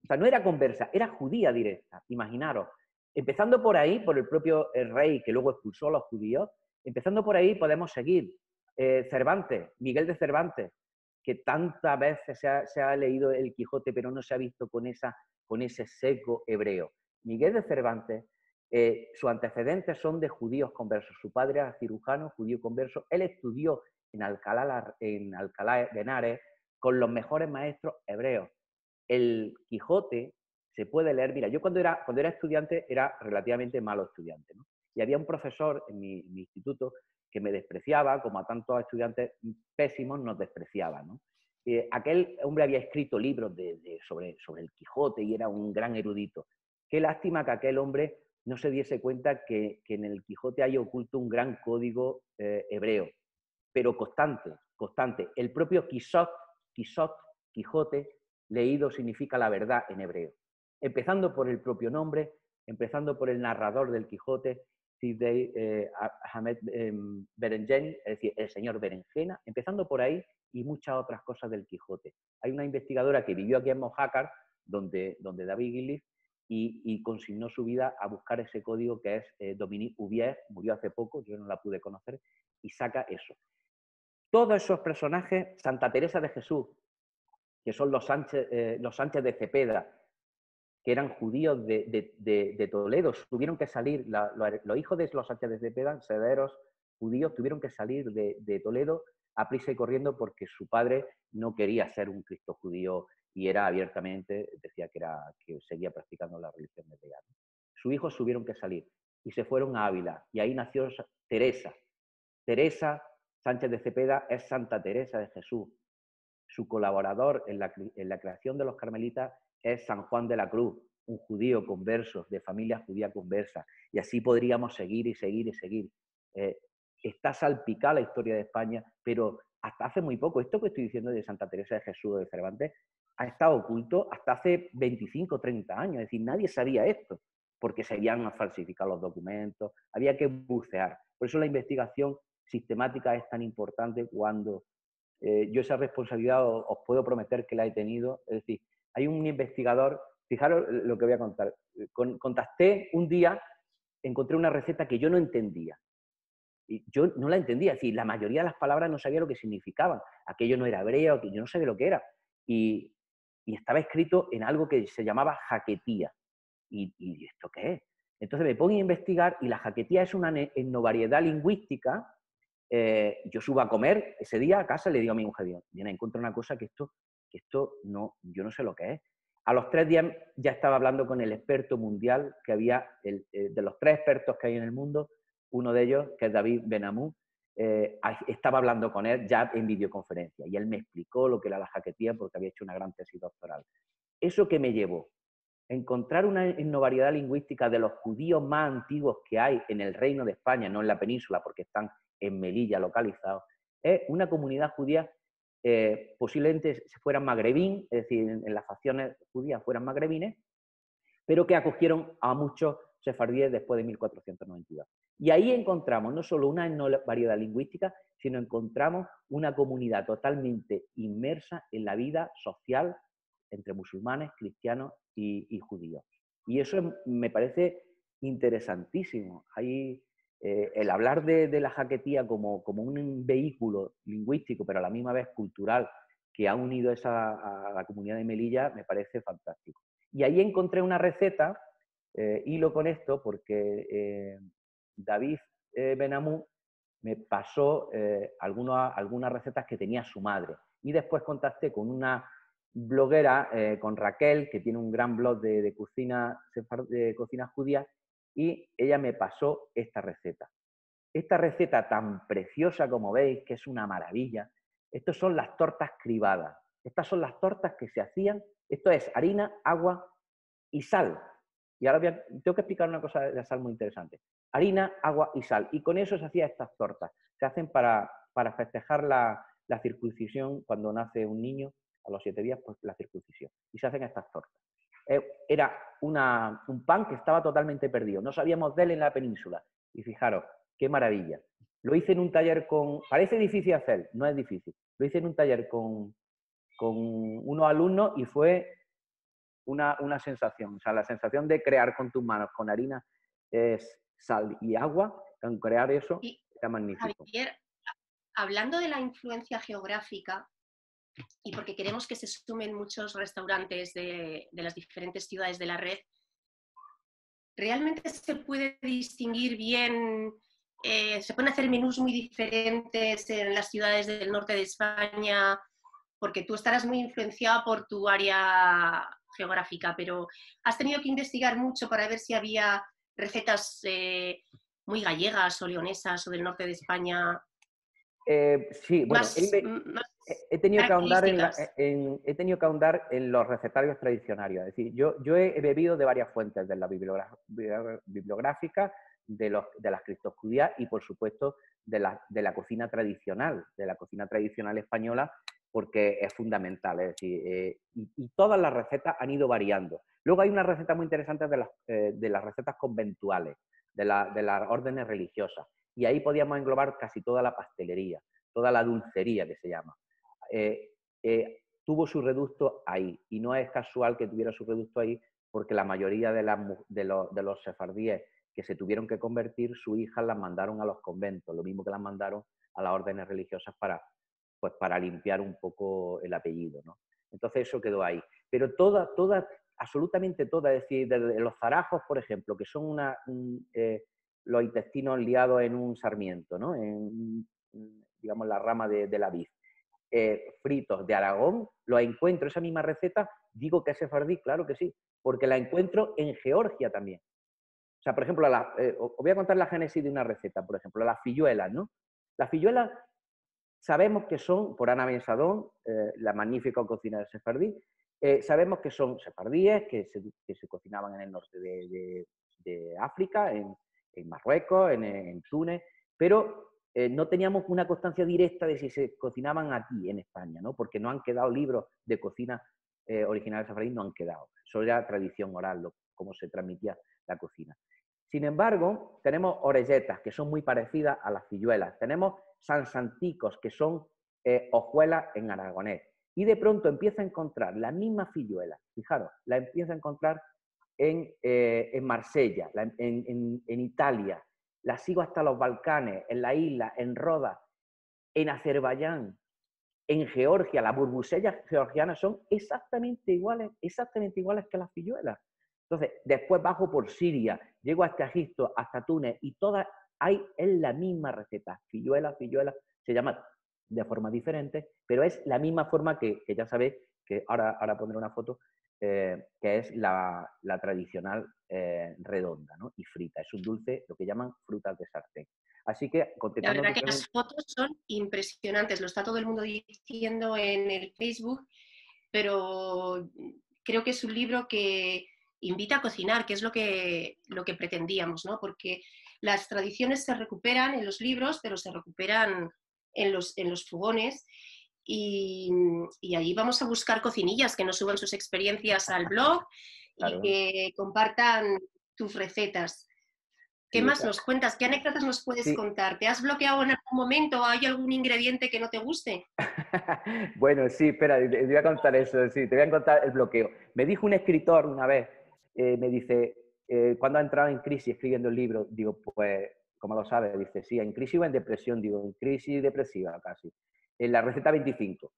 O sea, no era conversa, era judía directa, imaginaros. Empezando por ahí, por el propio rey que luego expulsó a los judíos, empezando por ahí podemos seguir. Cervantes, Miguel de Cervantes, que tantas veces se ha leído el Quijote, pero no se ha visto con ese seco hebreo. Miguel de Cervantes, sus antecedentes son de judíos conversos. Su padre era cirujano, judío converso. Él estudió en Alcalá de Henares con los mejores maestros hebreos. El Quijote se puede leer. Mira, yo cuando era estudiante era relativamente malo estudiante, ¿no? Y había un profesor en mi instituto que me despreciaba, como a tantos estudiantes pésimos nos despreciaba, ¿no? Aquel hombre había escrito libros sobre el Quijote y era un gran erudito. Qué lástima que aquel hombre no se diese cuenta que en el Quijote hay oculto un gran código hebreo, pero constante. El propio Quijote, leído significa la verdad en hebreo. Empezando por el propio nombre, empezando por el narrador del Quijote, Sidney Ahmed Berenjen, es decir, el señor Berenjena, empezando por ahí y muchas otras cosas del Quijote. Hay una investigadora que vivió aquí en Mojácar, donde David Gillies, y consignó su vida a buscar ese código que es Dominique Hubier, murió hace poco, yo no la pude conocer, y saca eso. Todos esos personajes, Santa Teresa de Jesús, que son los Sánchez de Cepeda, que eran judíos de Toledo, tuvieron que salir, los hijos de los Sánchez de Cepeda, herederos judíos, tuvieron que salir de Toledo a prisa y corriendo porque su padre no quería ser un Cristo judío y era abiertamente, decía que seguía practicando la religión de Teano. Sus hijos tuvieron que salir y se fueron a Ávila, y ahí nació Teresa. Teresa Sánchez de Cepeda es Santa Teresa de Jesús. Su colaborador en la creación de los carmelitas es San Juan de la Cruz, un judío converso, de familia judía conversa. Y así podríamos seguir y seguir y seguir. Está salpicada la historia de España, pero hasta hace muy poco, esto que estoy diciendo de Santa Teresa de Jesús de Cervantes, ha estado oculto hasta hace 25 o 30 años. Es decir, nadie sabía esto, porque se habían falsificado los documentos, había que bucear. Por eso la investigación sistemática es tan importante cuando yo esa responsabilidad os puedo prometer que la he tenido. Es decir, hay un investigador, fijaros lo que voy a contar. Contacté un día, encontré una receta que yo no entendía. Y yo no la entendía, es decir, la mayoría de las palabras no sabía lo que significaban. Aquello no era hebreo, yo no sabía lo que era. Y estaba escrito en algo que se llamaba jaquetía. ¿Y esto qué es? Entonces me pongo a investigar y la jaquetía es una etnovariedad lingüística yo subo a comer ese día a casa y le digo a mi mujer, digo, mira, encuentro una cosa que esto no, yo no sé lo que es. A los 3 días ya estaba hablando con el experto mundial que había, de los 3 expertos que hay en el mundo, uno de ellos, que es David Benamou, estaba hablando con él ya en videoconferencia y él me explicó lo que era la jaquetía porque había hecho una gran tesis doctoral. ¿Eso qué me llevó? Encontrar una etnovariedad lingüística de los judíos más antiguos que hay en el Reino de España, no en la península porque están en Melilla localizados, es una comunidad judía, posiblemente fueran magrebín, es decir, en las facciones judías fueran magrebines, pero que acogieron a muchos sefardíes después de 1492. Y ahí encontramos no solo una variedad lingüística, sino encontramos una comunidad totalmente inmersa en la vida social entre musulmanes, cristianos y judíos. Y eso me parece interesantísimo. Ahí, el hablar de la jaquetía como un vehículo lingüístico, pero a la misma vez cultural, que ha unido a la comunidad de Melilla, me parece fantástico. Y ahí encontré una receta, hilo con esto, porque David Benamou me pasó algunas recetas que tenía su madre. Y después contacté con una bloguera, con Raquel, que tiene un gran blog de cocina judía, y ella me pasó esta receta. Esta receta tan preciosa como veis, que es una maravilla, estas son las tortas cribadas. Estas son las tortas que se hacían, esto es harina, agua y sal. Y ahora tengo que explicar una cosa de la sal muy interesante. Harina, agua y sal. Y con eso se hacían estas tortas. Se hacen para festejar la circuncisión cuando nace un niño, a los 7 días, pues la circuncisión. Y se hacen estas tortas. Era un pan que estaba totalmente perdido. No sabíamos de él en la península. Y fijaros, qué maravilla. Lo hice en un taller con... Parece difícil hacer, no es difícil. Lo hice en un taller con unos alumnos y fue una sensación. O sea, la sensación de crear con tus manos, con harina, sal y agua, con crear eso, Y, era magnífico. Javier, hablando de la influencia geográfica, y porque queremos que se sumen muchos restaurantes de las diferentes ciudades de la red, ¿realmente se puede distinguir bien? ¿Se pueden hacer menús muy diferentes en las ciudades del norte de España? Porque tú estarás muy influenciada por tu área geográfica, pero has tenido que investigar mucho para ver si había recetas muy gallegas o leonesas o del norte de España Sí, bueno, más he tenido que ahondar características. he tenido que ahondar en los recetarios tradicionarios. Es decir, yo he bebido de varias fuentes, de la bibliográfica, de las criptojudías y, por supuesto, de la cocina tradicional española, porque es fundamental. Es decir, y todas las recetas han ido variando. Luego hay unas recetas muy interesantes de las recetas conventuales, de las órdenes religiosas. Y ahí podíamos englobar casi toda la pastelería, toda la dulcería que se llama. Tuvo su reducto ahí, y no es casual que tuviera su reducto ahí, porque la mayoría de los sefardíes que se tuvieron que convertir, sus hijas las mandaron a los conventos, lo mismo que las mandaron a las órdenes religiosas para limpiar un poco el apellido, ¿no? Entonces eso quedó ahí. Pero absolutamente toda, es decir, desde los zarajos, por ejemplo, que son los intestinos liados en un sarmiento, ¿no? Digamos, la rama de la vid. Fritos de Aragón, los encuentro, esa misma receta, digo que es sefardí, claro que sí, porque la encuentro en Georgia también. O sea, por ejemplo, os voy a contar la génesis de una receta, por ejemplo, las filluelas, ¿no? Las filluelas sabemos que son, por Ana Bensadón, la magnífica cocina de sefardí, sabemos que son sefardíes, que se cocinaban en el norte de África, en Marruecos, en Túnez, pero no teníamos una constancia directa de si se cocinaban aquí en España, ¿no? Porque no han quedado libros de cocina originales sefardí, no han quedado. Eso era tradición oral, cómo se transmitía la cocina. Sin embargo, tenemos orelletas, que son muy parecidas a las filluelas. Tenemos sansanticos, que son hojuelas en aragonés. Y de pronto empieza a encontrar la misma filluela, fijaros, la empieza a encontrar en Marsella, en Italia, la sigo hasta los Balcanes, en la isla, en Rodas, en Azerbaiyán, en Georgia. Las burbusellas georgianas son exactamente iguales que las filluelas. Entonces, después bajo por Siria, llego hasta Egipto, hasta Túnez, y todas es la misma receta, filluela, se llama de forma diferente, pero es la misma forma que ya sabéis, que ahora pondré una foto, que es la tradicional redonda, ¿no? Y frita. Es un dulce, lo que llaman frutas de sartén. Así que, La contestando verdad tu que pregunta... las fotos son impresionantes, lo está todo el mundo diciendo en el Facebook, pero creo que es un libro que invita a cocinar, que es lo que pretendíamos, ¿no? Porque las tradiciones se recuperan en los libros, pero se recuperan en los fogones y, y ahí vamos a buscar cocinillas que nos suban sus experiencias al blog y Claro, que compartan tus recetas. ¿Qué sí, más nos cuentas? ¿Qué anécdotas nos puedes sí. contar? ¿Te has bloqueado en algún momento? ¿Hay algún ingrediente que no te guste? Bueno, sí, espera, te voy a contar eso, sí, te voy a contar el bloqueo. Me dijo un escritor una vez, me dice, ¿cuándo ha entrado en crisis escribiendo el libro? Digo, pues, como lo sabes, dice, sí, en crisis o en depresión, digo, en crisis depresiva casi. En la receta 25.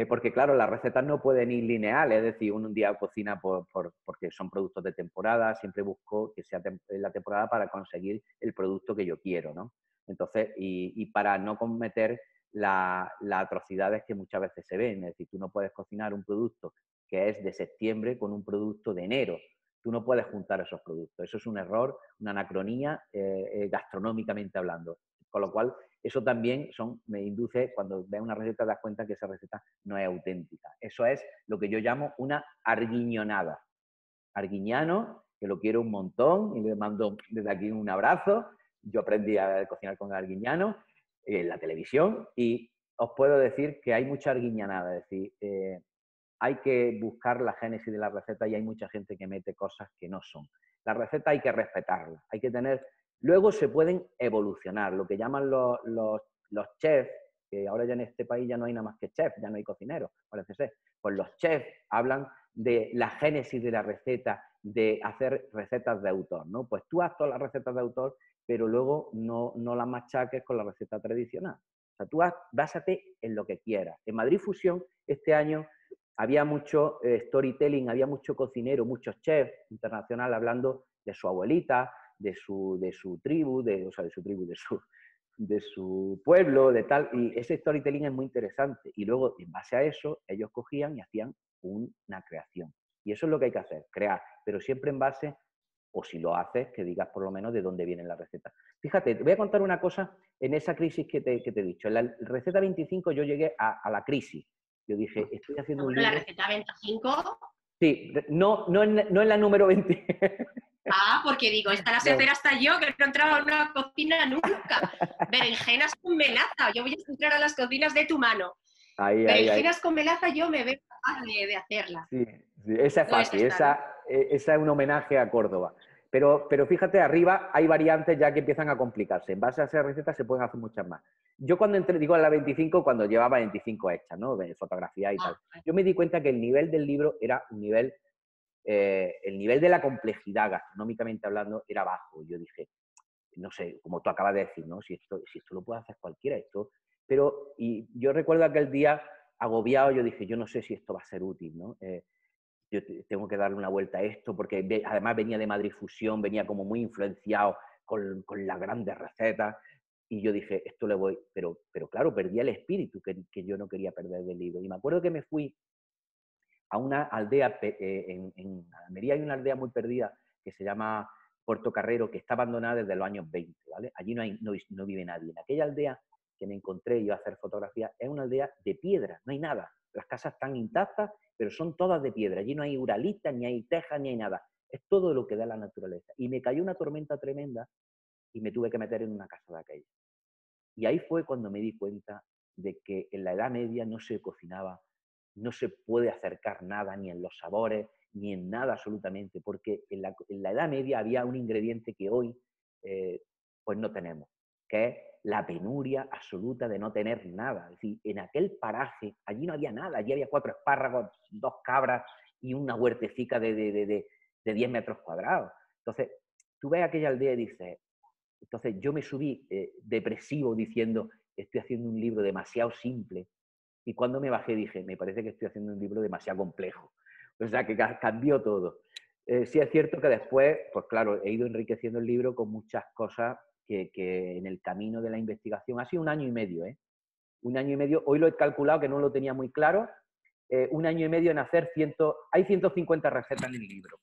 Porque claro, las recetas no pueden ir lineales, es decir, un día cocina porque son productos de temporada, siempre busco que sea la temporada para conseguir el producto que yo quiero, ¿no? Entonces, y para no cometer las atrocidades que muchas veces se ven, es decir, tú no puedes cocinar un producto que es de septiembre con un producto de enero, tú no puedes juntar esos productos, eso es un error, una anacronía gastronómicamente hablando, con lo cual eso también me induce, cuando ves una receta, te das cuenta que esa receta no es auténtica. Eso es lo que yo llamo una arguiñonada. Arguiñano, que lo quiero un montón y le mando desde aquí un abrazo. Yo aprendí a cocinar con arguiñano en la televisión y os puedo decir que hay mucha arguiñanada. Es decir, hay que buscar la génesis de la receta y hay mucha gente que mete cosas que no son. La receta hay que respetarla, hay que tener... Luego se pueden evolucionar, lo que llaman los chefs, que ahora ya en este país ya no hay nada más que chefs, ya no hay cocineros, parece ser. Pues los chefs hablan de la génesis de la receta, de hacer recetas de autor, ¿no? Pues tú haz todas las recetas de autor, pero luego no las machaques con la receta tradicional. O sea, tú básate en lo que quieras. En Madrid Fusión, este año había mucho storytelling, había mucho cocinero, muchos chefs internacionales hablando de su abuelita, de su tribu, o sea, de su tribu, de su pueblo, de tal, y ese storytelling es muy interesante. Y luego, en base a eso, ellos cogían y hacían una creación. Y eso es lo que hay que hacer, crear, pero siempre en base, o si lo haces, que digas por lo menos de dónde viene la receta. Fíjate, te voy a contar una cosa en esa crisis que te he dicho. En la receta 25 yo llegué a la crisis. Yo dije, estoy haciendo un Bueno, la libro. receta 25. Sí, no en la número 20. Ah, porque digo, esta la sé No. hacer hasta yo, que no entraba en una cocina nunca. Berenjenas con melaza. Yo voy a entrar a las cocinas de tu mano. Ahí. Berenjenas con melaza yo me veo capaz de hacerla. Sí, sí, esa es No, esta fácil, está, ¿no? esa es un homenaje a Córdoba. Pero fíjate, arriba hay variantes ya que empiezan a complicarse. En base a esas recetas se pueden hacer muchas más. Yo cuando entré, digo en la 25, cuando llevaba 25 hechas, ¿no? De fotografía y tal. Ah, Yo me di cuenta que el nivel del libro era un nivel, el nivel de la complejidad, gastronómicamente hablando, era bajo. Yo dije, no sé, como tú acabas de decir, ¿no? Si esto lo puede hacer cualquiera, esto. Pero, y yo recuerdo aquel día agobiado, yo dije, yo no sé si esto va a ser útil, ¿no? Yo tengo que darle una vuelta a esto, porque además venía de Madrid Fusión, venía como muy influenciado con las grandes recetas, y yo dije, esto le voy, pero claro, perdí el espíritu que yo no quería perder del libro. Y me acuerdo que me fui a una aldea, en Almería hay una aldea muy perdida que se llama Puerto Carrero, que está abandonada desde los años 20, ¿vale? Allí no vive nadie. En aquella aldea que me encontré yo a hacer fotografía, es una aldea de piedra, no hay nada. Las casas están intactas, pero son todas de piedra. Allí no hay uralitas, ni hay tejas, ni hay nada. Es todo lo que da la naturaleza. Y me cayó una tormenta tremenda y me tuve que meter en una casa de aquella. Y ahí fue cuando me di cuenta de que en la Edad Media no se cocinaba, no se puede acercar nada, ni en los sabores, ni en nada absolutamente, porque en la Edad Media había un ingrediente que hoy pues no tenemos, que es la penuria absoluta de no tener nada. Es decir, en aquel paraje, allí no había nada, allí había 4 espárragos, 2 cabras y una huertecica de 10 metros cuadrados. Entonces, tú ves aquella aldea y dices, entonces yo me subí depresivo diciendo, estoy haciendo un libro demasiado simple. Y cuando me bajé dije, me parece que estoy haciendo un libro demasiado complejo. O sea, que cambió todo. Sí es cierto que después, pues claro, he ido enriqueciendo el libro con muchas cosas que en el camino de la investigación, ha sido un año y medio, ¿eh? Un año y medio, hoy lo he calculado que no lo tenía muy claro, un año y medio en hacer hay 150 recetas en el libro.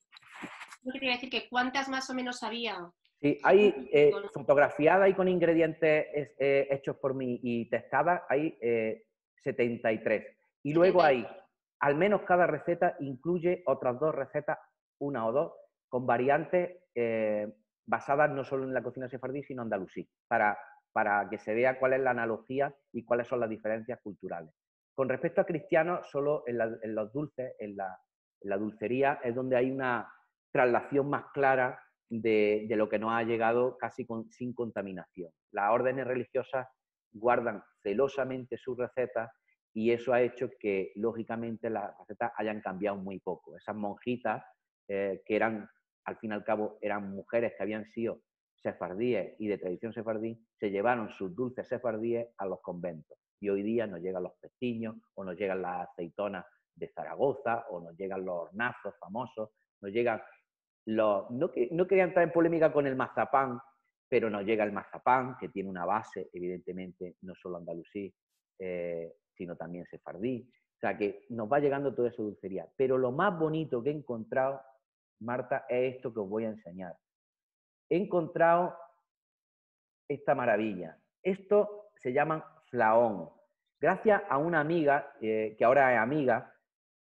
Yo quería decir que ¿cuántas más o menos había? Sí, hay fotografiadas y con ingredientes hechos por mí y testadas, hay 73. Y luego hay, al menos cada receta incluye otras 2 recetas, una o 2, con variantes basadas no solo en la cocina sefardí, sino andalusí, para que se vea cuál es la analogía y cuáles son las diferencias culturales. Con respecto a cristianos, solo en los dulces, en la dulcería, es donde hay una traslación más clara de lo que nos ha llegado casi sin contaminación. Las órdenes religiosas guardan celosamente sus recetas y eso ha hecho que, lógicamente, las recetas hayan cambiado muy poco. Esas monjitas, que eran, al fin y al cabo, eran mujeres que habían sido sefardíes y de tradición sefardí, se llevaron sus dulces sefardíes a los conventos. Y hoy día nos llegan los pestiños, o nos llegan las aceitonas de Zaragoza, o nos llegan los hornazos famosos, nos llegan no quería entrar en polémica con el mazapán, pero nos llega el mazapán, que tiene una base, evidentemente, no solo andalusí, sino también sefardí. O sea, que nos va llegando toda esa dulcería. Pero lo más bonito que he encontrado, Marta, es esto que os voy a enseñar. He encontrado esta maravilla. Esto se llama flaón. Gracias a una amiga, que ahora es amiga,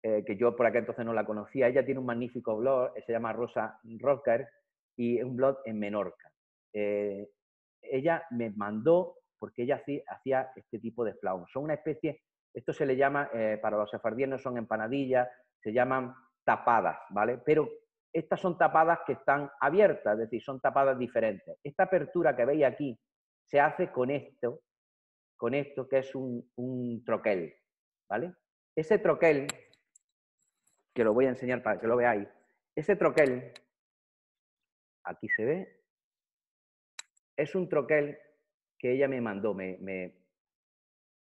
que yo por aquel entonces no la conocía. Ella tiene un magnífico blog, se llama Rosa Rocker, y un blog en Menorca. Ella me mandó, porque ella hacía este tipo de flaón. Son una especie, esto se le llama, para los sefardíes no son empanadillas, se llaman tapadas, ¿vale? Pero estas son tapadas que están abiertas, es decir, son tapadas diferentes. Esta apertura que veis aquí se hace con esto que es un troquel, ¿vale? Ese troquel, que lo voy a enseñar para que lo veáis, ese troquel, aquí se ve, es un troquel que ella me mandó,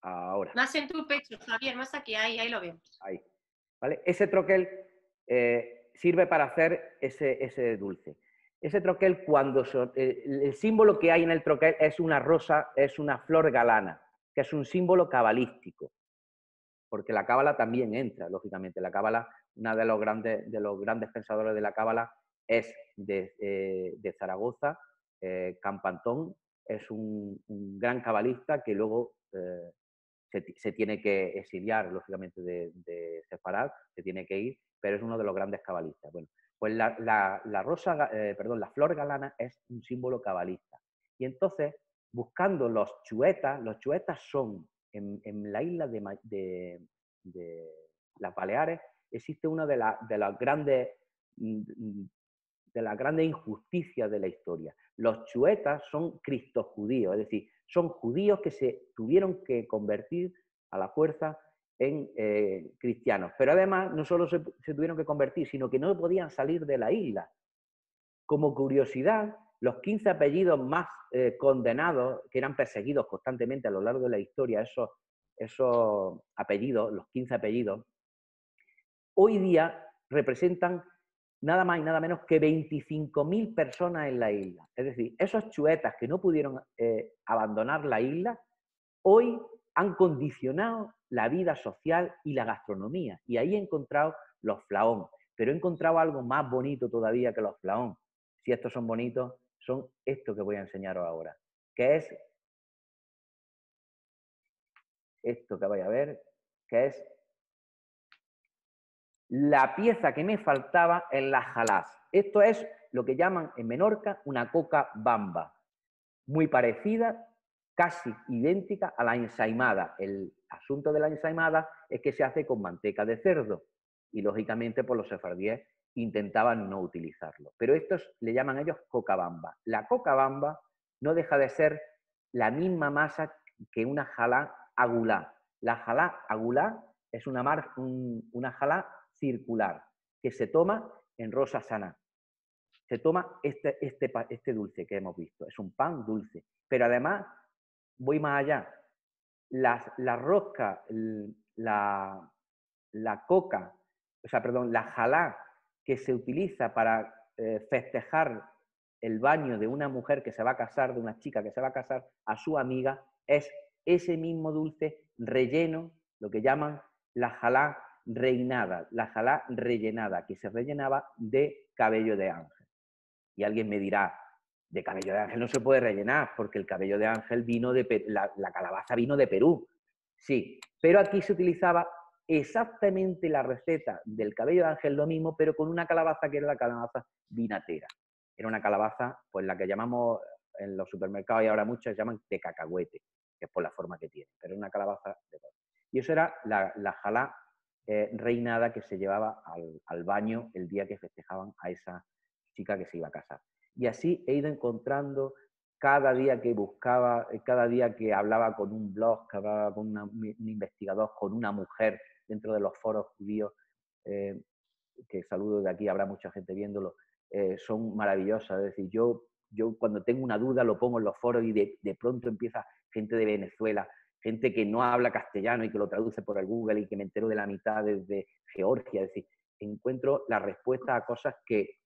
ahora. Más en tu pecho, Javier, más aquí, ahí lo vemos. Ahí, ¿vale? Ese troquel sirve para hacer ese dulce. Ese troquel, el símbolo que hay en el troquel es una rosa, es una flor galana, que es un símbolo cabalístico, porque la cábala también entra, lógicamente. La cábala, una de los grandes pensadores de la cábala es de Zaragoza, Campantón, es un gran cabalista que luego se tiene que exiliar, lógicamente, de Sefarad, se tiene que ir, pero es uno de los grandes cabalistas. Bueno, pues la flor galana es un símbolo cabalista. Y entonces, buscando los chuetas son, en la isla de las Baleares, existe una de las grandes injusticias de la historia. Los chuetas son cristojudíos, es decir, son judíos que se tuvieron que convertir a la fuerza en cristianos. Pero además no solo se tuvieron que convertir, sino que no podían salir de la isla. Como curiosidad, los 15 apellidos más condenados, que eran perseguidos constantemente a lo largo de la historia, esos apellidos, los 15 apellidos, hoy día representan nada más y nada menos que 25.000 personas en la isla. Es decir, esos chuetas que no pudieron abandonar la isla, hoy han condicionado la vida social y la gastronomía. Y ahí he encontrado los flaón. Pero he encontrado algo más bonito todavía que los flaón. Si estos son bonitos, son esto que voy a enseñaros ahora. Que es esto que vais a ver, que es la pieza que me faltaba en las jalás. Esto es lo que llaman en Menorca una coca bamba, muy parecida, casi idéntica a la ensaimada. El asunto de la ensaimada es que se hace con manteca de cerdo y, lógicamente, por los sefardíes intentaban no utilizarlo. Pero estos le llaman ellos coca bamba. La coca bamba no deja de ser la misma masa que una jalá agulá. La jalá agulá es una jalá circular que se toma en Rosa Saná. Se toma este dulce que hemos visto. Es un pan dulce. Pero además, voy más allá. La rosca, la coca, la jalá que se utiliza para festejar el baño de una mujer que se va a casar, de una chica que se va a casar, a su amiga, es ese mismo dulce relleno, lo que llaman la jalá reinada, la jalá rellenada, que se rellenaba de cabello de ángel. Y alguien me dirá, de cabello de ángel no se puede rellenar, porque el cabello de ángel vino de la calabaza vino de Perú. Sí, pero aquí se utilizaba exactamente la receta del cabello de ángel, lo mismo, pero con una calabaza que era la calabaza vinatera. Era una calabaza, pues la que llamamos en los supermercados y ahora muchos llaman de cacahuete, que es por la forma que tiene, pero es una calabaza de todo. Y eso era la jalá reinada que se llevaba al baño el día que festejaban a esa chica que se iba a casar. Y así he ido encontrando cada día que buscaba, cada día que hablaba con un blog, que hablaba con un investigador, con una mujer dentro de los foros judíos, que saludo de aquí, habrá mucha gente viéndolo, son maravillosas. Es decir, yo cuando tengo una duda lo pongo en los foros y de pronto empieza gente de Venezuela, gente que no habla castellano y que lo traduce por el Google y que me entero de la mitad desde Georgia. Es decir, encuentro la respuesta a cosas que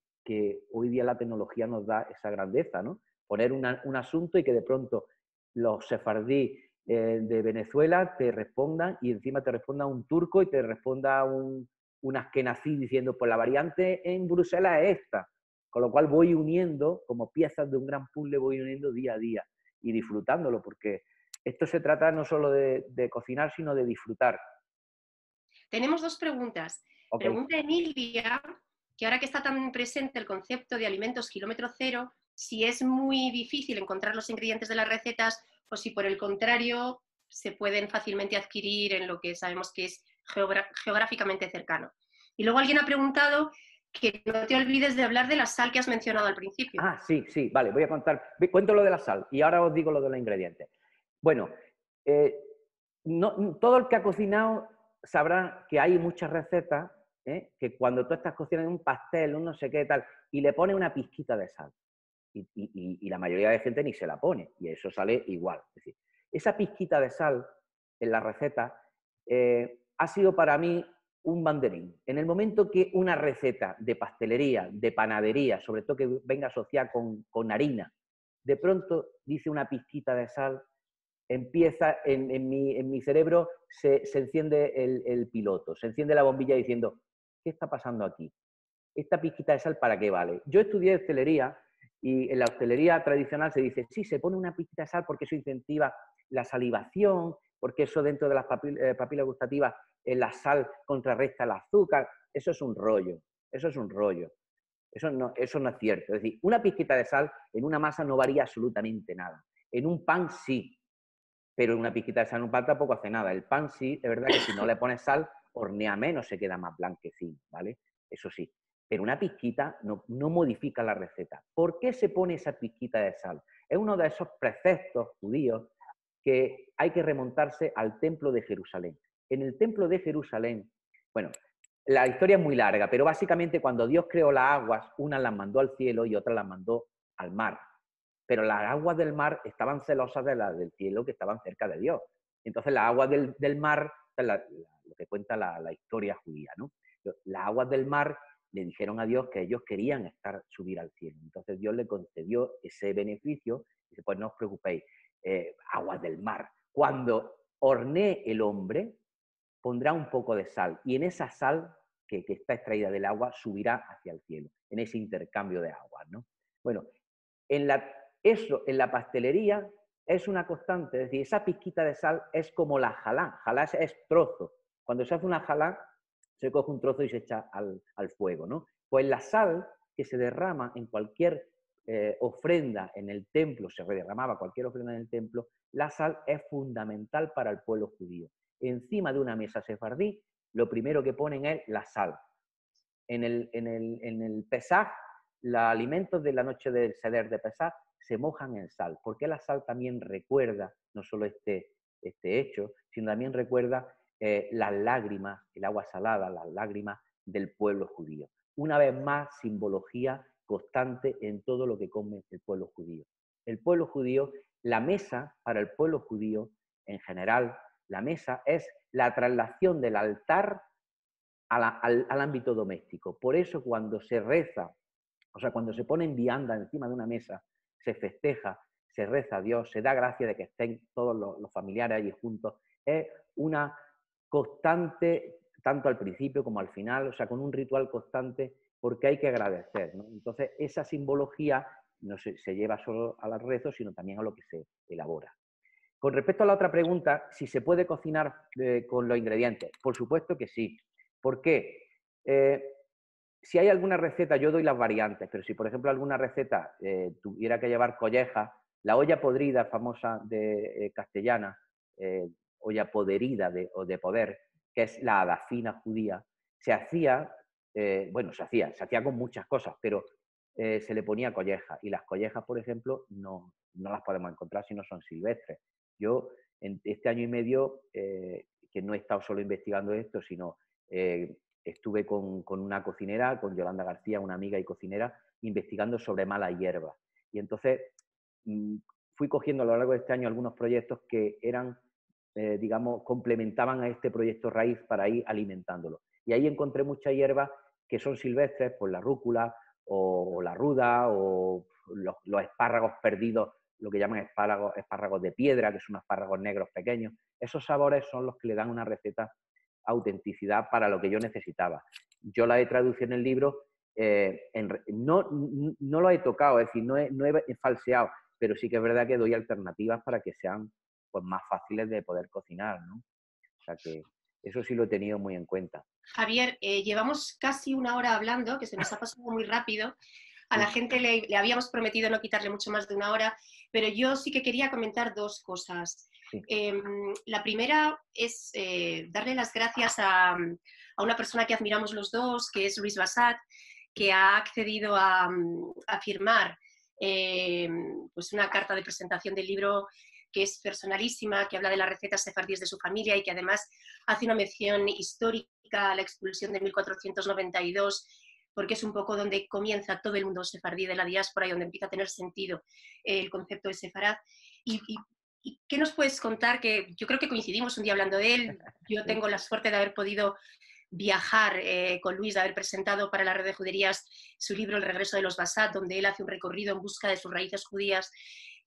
hoy día la tecnología nos da esa grandeza, ¿no? Poner un asunto y que de pronto los sefardí de Venezuela te respondan y encima te responda un turco y te responda un askenazí diciendo, pues la variante en Bruselas es esta. Con lo cual voy uniendo, como piezas de un gran puzzle, voy uniendo día a día y disfrutándolo, porque esto se trata no solo de cocinar, sino de disfrutar. Tenemos dos preguntas. Okay. Pregunta Emilia, que ahora que está tan presente el concepto de alimentos kilómetro cero, si es muy difícil encontrar los ingredientes de las recetas o si por el contrario se pueden fácilmente adquirir en lo que sabemos que es geográficamente cercano. Y luego alguien ha preguntado que no te olvides de hablar de la sal que has mencionado al principio. Ah, sí, sí, vale, voy a contar. Cuento lo de la sal y ahora os digo lo de los ingredientes. Bueno, todo el que ha cocinado sabrá que hay muchas recetas que cuando tú estás cocinando un pastel, un no sé qué tal, y le pones una pizquita de sal. Y la mayoría de gente ni se la pone, y eso sale igual. Es decir, esa pizquita de sal en la receta ha sido para mí un banderín. En el momento que una receta de pastelería, de panadería, sobre todo que venga asociada con harina, de pronto dice una pizquita de sal, empieza en mi cerebro, se enciende el piloto, se enciende la bombilla diciendo, ¿qué está pasando aquí? ¿Esta pizquita de sal para qué vale? Yo estudié hostelería y en la hostelería tradicional se dice, sí, se pone una pizquita de sal porque eso incentiva la salivación, porque eso dentro de las papilas gustativas, la sal contrarresta el azúcar. Eso es un rollo, eso es un rollo. Eso no es cierto. Es decir, una pizquita de sal en una masa no varía absolutamente nada. En un pan sí, pero una pizquita de sal en un pan tampoco hace nada. El pan sí, es verdad que si no le pones sal, hornea menos, se queda más blanquecín, ¿vale? Eso sí. Pero una pizquita no modifica la receta. ¿Por qué se pone esa pizquita de sal? Es uno de esos preceptos judíos que hay que remontarse al templo de Jerusalén. En el templo de Jerusalén, bueno, la historia es muy larga, pero básicamente cuando Dios creó las aguas, unas las mandó al cielo y otras las mandó al mar. Pero las aguas del mar estaban celosas de las del cielo que estaban cerca de Dios. Entonces las aguas del mar, lo que cuenta la historia judía, ¿no? Las aguas del mar le dijeron a Dios que ellos querían subir al cielo. Entonces Dios le concedió ese beneficio y dice, pues no os preocupéis, aguas del mar. Cuando hornee el hombre, pondrá un poco de sal y en esa sal que está extraída del agua subirá hacia el cielo, en ese intercambio de aguas, ¿no? Bueno, eso en la pastelería es una constante, es decir, esa pizquita de sal es como la jalá, jalá es trozo. Cuando se hace una jalá, se coge un trozo y se echa al fuego, ¿no? Pues la sal que se derrama en cualquier ofrenda en el templo, se derramaba cualquier ofrenda en el templo, la sal es fundamental para el pueblo judío. Encima de una mesa sefardí, lo primero que ponen es la sal. En el Pesaj, los alimentos de la noche del Seder de Pesaj se mojan en sal, porque la sal también recuerda no solo este hecho, sino también recuerda las lágrimas, el agua salada, las lágrimas del pueblo judío. Una vez más, simbología constante en todo lo que come el pueblo judío. El pueblo judío, la mesa para el pueblo judío en general, la mesa es la traslación del altar al ámbito doméstico. Por eso cuando se reza O sea, cuando se pone en vianda encima de una mesa, se festeja, se reza a Dios, se da gracia de que estén todos los familiares allí juntos. Es una constante, tanto al principio como al final, o sea, con un ritual constante, porque hay que agradecer, ¿no? Entonces, esa simbología no se lleva solo al rezo, sino también a lo que se elabora. Con respecto a la otra pregunta, si se puede cocinar con los ingredientes, por supuesto que sí. ¿Por qué? Si hay alguna receta, yo doy las variantes, pero si por ejemplo alguna receta tuviera que llevar colleja, la olla podrida famosa de castellana, olla poderida o de poder, que es la adafina judía, se hacía, se hacía con muchas cosas, pero se le ponía colleja. Y las collejas, por ejemplo, no las podemos encontrar si no son silvestres. Yo, en este año y medio, que no he estado solo investigando esto, sino estuve con una cocinera, con Yolanda García, una amiga y cocinera, investigando sobre mala hierba. Y entonces fui cogiendo a lo largo de este año algunos proyectos que eran, digamos, complementaban a este proyecto raíz para ir alimentándolo. Y ahí encontré muchas hierbas que son silvestres, pues la rúcula o la ruda o los espárragos perdidos, lo que llaman espárragos de piedra, que son espárragos negros pequeños. Esos sabores son los que le dan una receta autenticidad para lo que yo necesitaba. Yo la he traducido en el libro, no lo he tocado, es decir, no he falseado, pero sí que es verdad que doy alternativas para que sean pues, más fáciles de poder cocinar, ¿no? O sea que eso sí lo he tenido muy en cuenta. Javier, llevamos casi una hora hablando, que se nos ha pasado muy rápido. A la gente le habíamos prometido no quitarle mucho más de una hora, pero yo sí que quería comentar dos cosas. Sí. La primera es darle las gracias a una persona que admiramos los dos, que es Luis Bassat, que ha accedido a firmar pues una carta de presentación del libro que es personalísima, que habla de las recetas sefardíes de su familia y que además hace una mención histórica a la expulsión de 1492, porque es un poco donde comienza todo el mundo sefardí de la diáspora y donde empieza a tener sentido el concepto de sefarad. ¿Y qué nos puedes contar? Que yo creo que coincidimos un día hablando de él. Yo tengo la suerte de haber podido viajar con Luis, de haber presentado para la red de juderías su libro El regreso de los Bassat, donde él hace un recorrido en busca de sus raíces judías.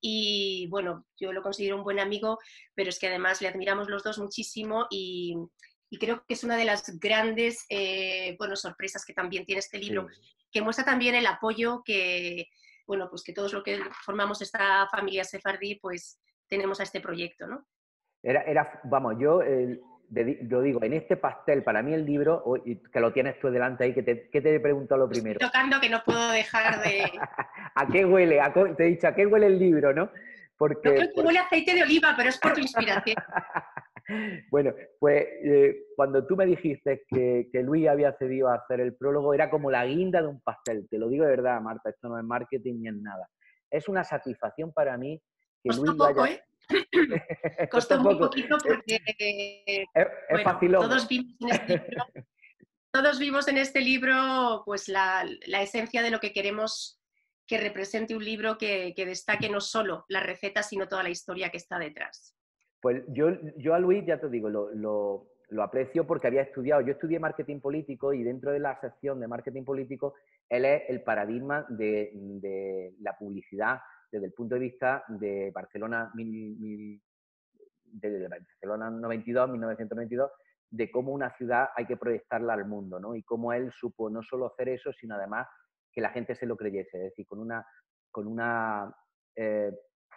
Y bueno, yo lo considero un buen amigo, pero es que además le admiramos los dos muchísimo y creo que es una de las grandes sorpresas que también tiene este libro, Sí. que muestra también el apoyo que, bueno, pues que todos los que formamos esta familia sefardí, pues tenemos a este proyecto, ¿no? Vamos, yo lo digo, en este pastel, para mí el libro, que lo tienes tú delante ahí, ¿qué te he preguntado lo Lo estoy primero? tocando que no puedo dejar de... ¿A qué huele? Te he dicho, ¿a qué huele el libro, no? Yo creo Porque, que huele a aceite de oliva, pero es por tu inspiración. Bueno, pues cuando tú me dijiste que Luis había cedido a hacer el prólogo, era como la guinda de un pastel. Te lo digo de verdad, Marta, esto no es marketing ni es nada. Es una satisfacción para mí que Costó Luis lo poco, haya... ¿eh? Costó Costó muy poco. poquito porque, Es bueno, facilón. todos vimos en este libro pues la esencia de lo que queremos que represente un libro que destaque no solo la receta, sino toda la historia que está detrás. Pues yo a Luis, ya te digo, lo aprecio porque había estudiado. Yo estudié marketing político y dentro de la sección de marketing político, él es el paradigma de la publicidad desde el punto de vista de Barcelona, de Barcelona 92, 1992, de cómo una ciudad hay que proyectarla al mundo, ¿no? Y cómo él supo no solo hacer eso, sino además que la gente se lo creyese, es decir, con una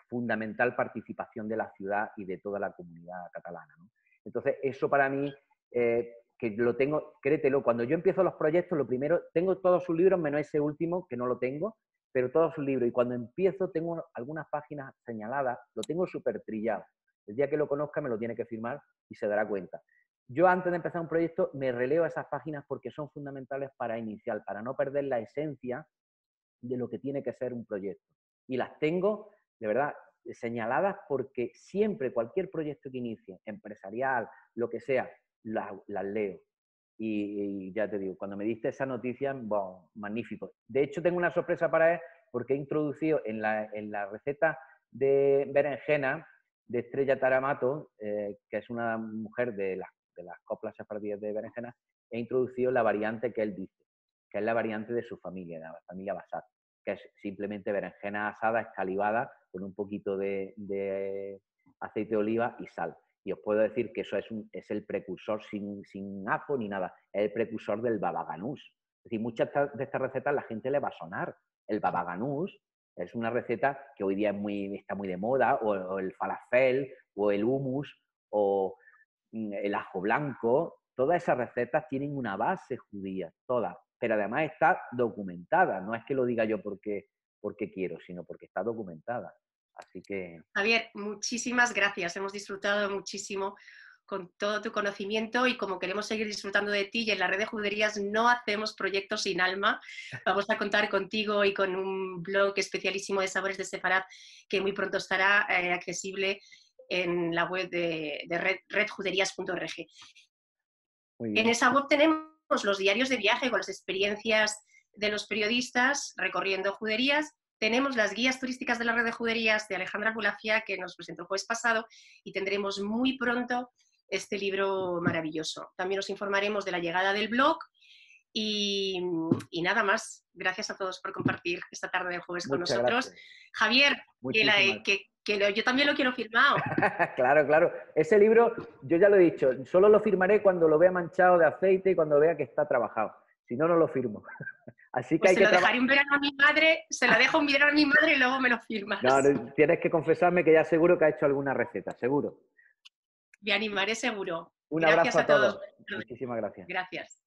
fundamental participación de la ciudad y de toda la comunidad catalana, ¿no? Entonces, eso para mí, que lo tengo, créetelo, cuando yo empiezo los proyectos, lo primero, tengo todos sus libros, menos ese último, que no lo tengo, pero todos sus libros. Y cuando empiezo, tengo algunas páginas señaladas, lo tengo súper trillado. El día que lo conozca me lo tiene que firmar y se dará cuenta. Yo antes de empezar un proyecto me releo esas páginas porque son fundamentales para iniciar, para no perder la esencia de lo que tiene que ser un proyecto. Y las tengo, de verdad, señaladas porque siempre cualquier proyecto que inicie, empresarial, lo que sea, las leo. Y ya te digo, cuando me diste esa noticia, bueno, magnífico. De hecho, tengo una sorpresa para él porque he introducido en la receta de berenjena de Estrella Taramato, que es una mujer de las coplas sefardíes de berenjena, he introducido la variante que él dice. que es la variante de su familia, de la familia Basal, que es simplemente berenjena asada, escalivada, con un poquito de aceite de oliva y sal. Y os puedo decir que eso es el precursor sin ajo ni nada, es el precursor del baba ganús. Es decir, muchas de estas recetas la gente le va a sonar. El baba ganús es una receta que hoy día está muy de moda, o el falafel, o el hummus, o el ajo blanco. Todas esas recetas tienen una base judía, todas. Pero además está documentada. No es que lo diga yo porque quiero, sino porque está documentada. Así que... Javier, muchísimas gracias. Hemos disfrutado muchísimo con todo tu conocimiento y como queremos seguir disfrutando de ti y en la red de juderías no hacemos proyectos sin alma, vamos a contar contigo y con un blog especialísimo de sabores de Sefarad que muy pronto estará accesible en la web de redjuderías.org. En esa web tenemos los diarios de viaje con las experiencias de los periodistas recorriendo juderías. Tenemos las guías turísticas de la red de juderías de Alejandra Bulafia, que nos presentó el jueves pasado, y tendremos muy pronto este libro maravilloso. También os informaremos de la llegada del blog y nada más. Gracias a todos por compartir esta tarde del jueves con nosotros. Gracias. Javier, yo también lo quiero firmado. Claro, claro. Ese libro, yo ya lo he dicho, solo lo firmaré cuando lo vea manchado de aceite y cuando vea que está trabajado. Si no, no lo firmo. Así que pues hay se lo dejaré un verano a mi madre, se lo dejo un verano a mi madre y luego me lo firmas. No, tienes que confesarme que ya seguro que ha hecho alguna receta, seguro. Me animaré seguro. Un abrazo a todos. Muchísimas gracias. Gracias.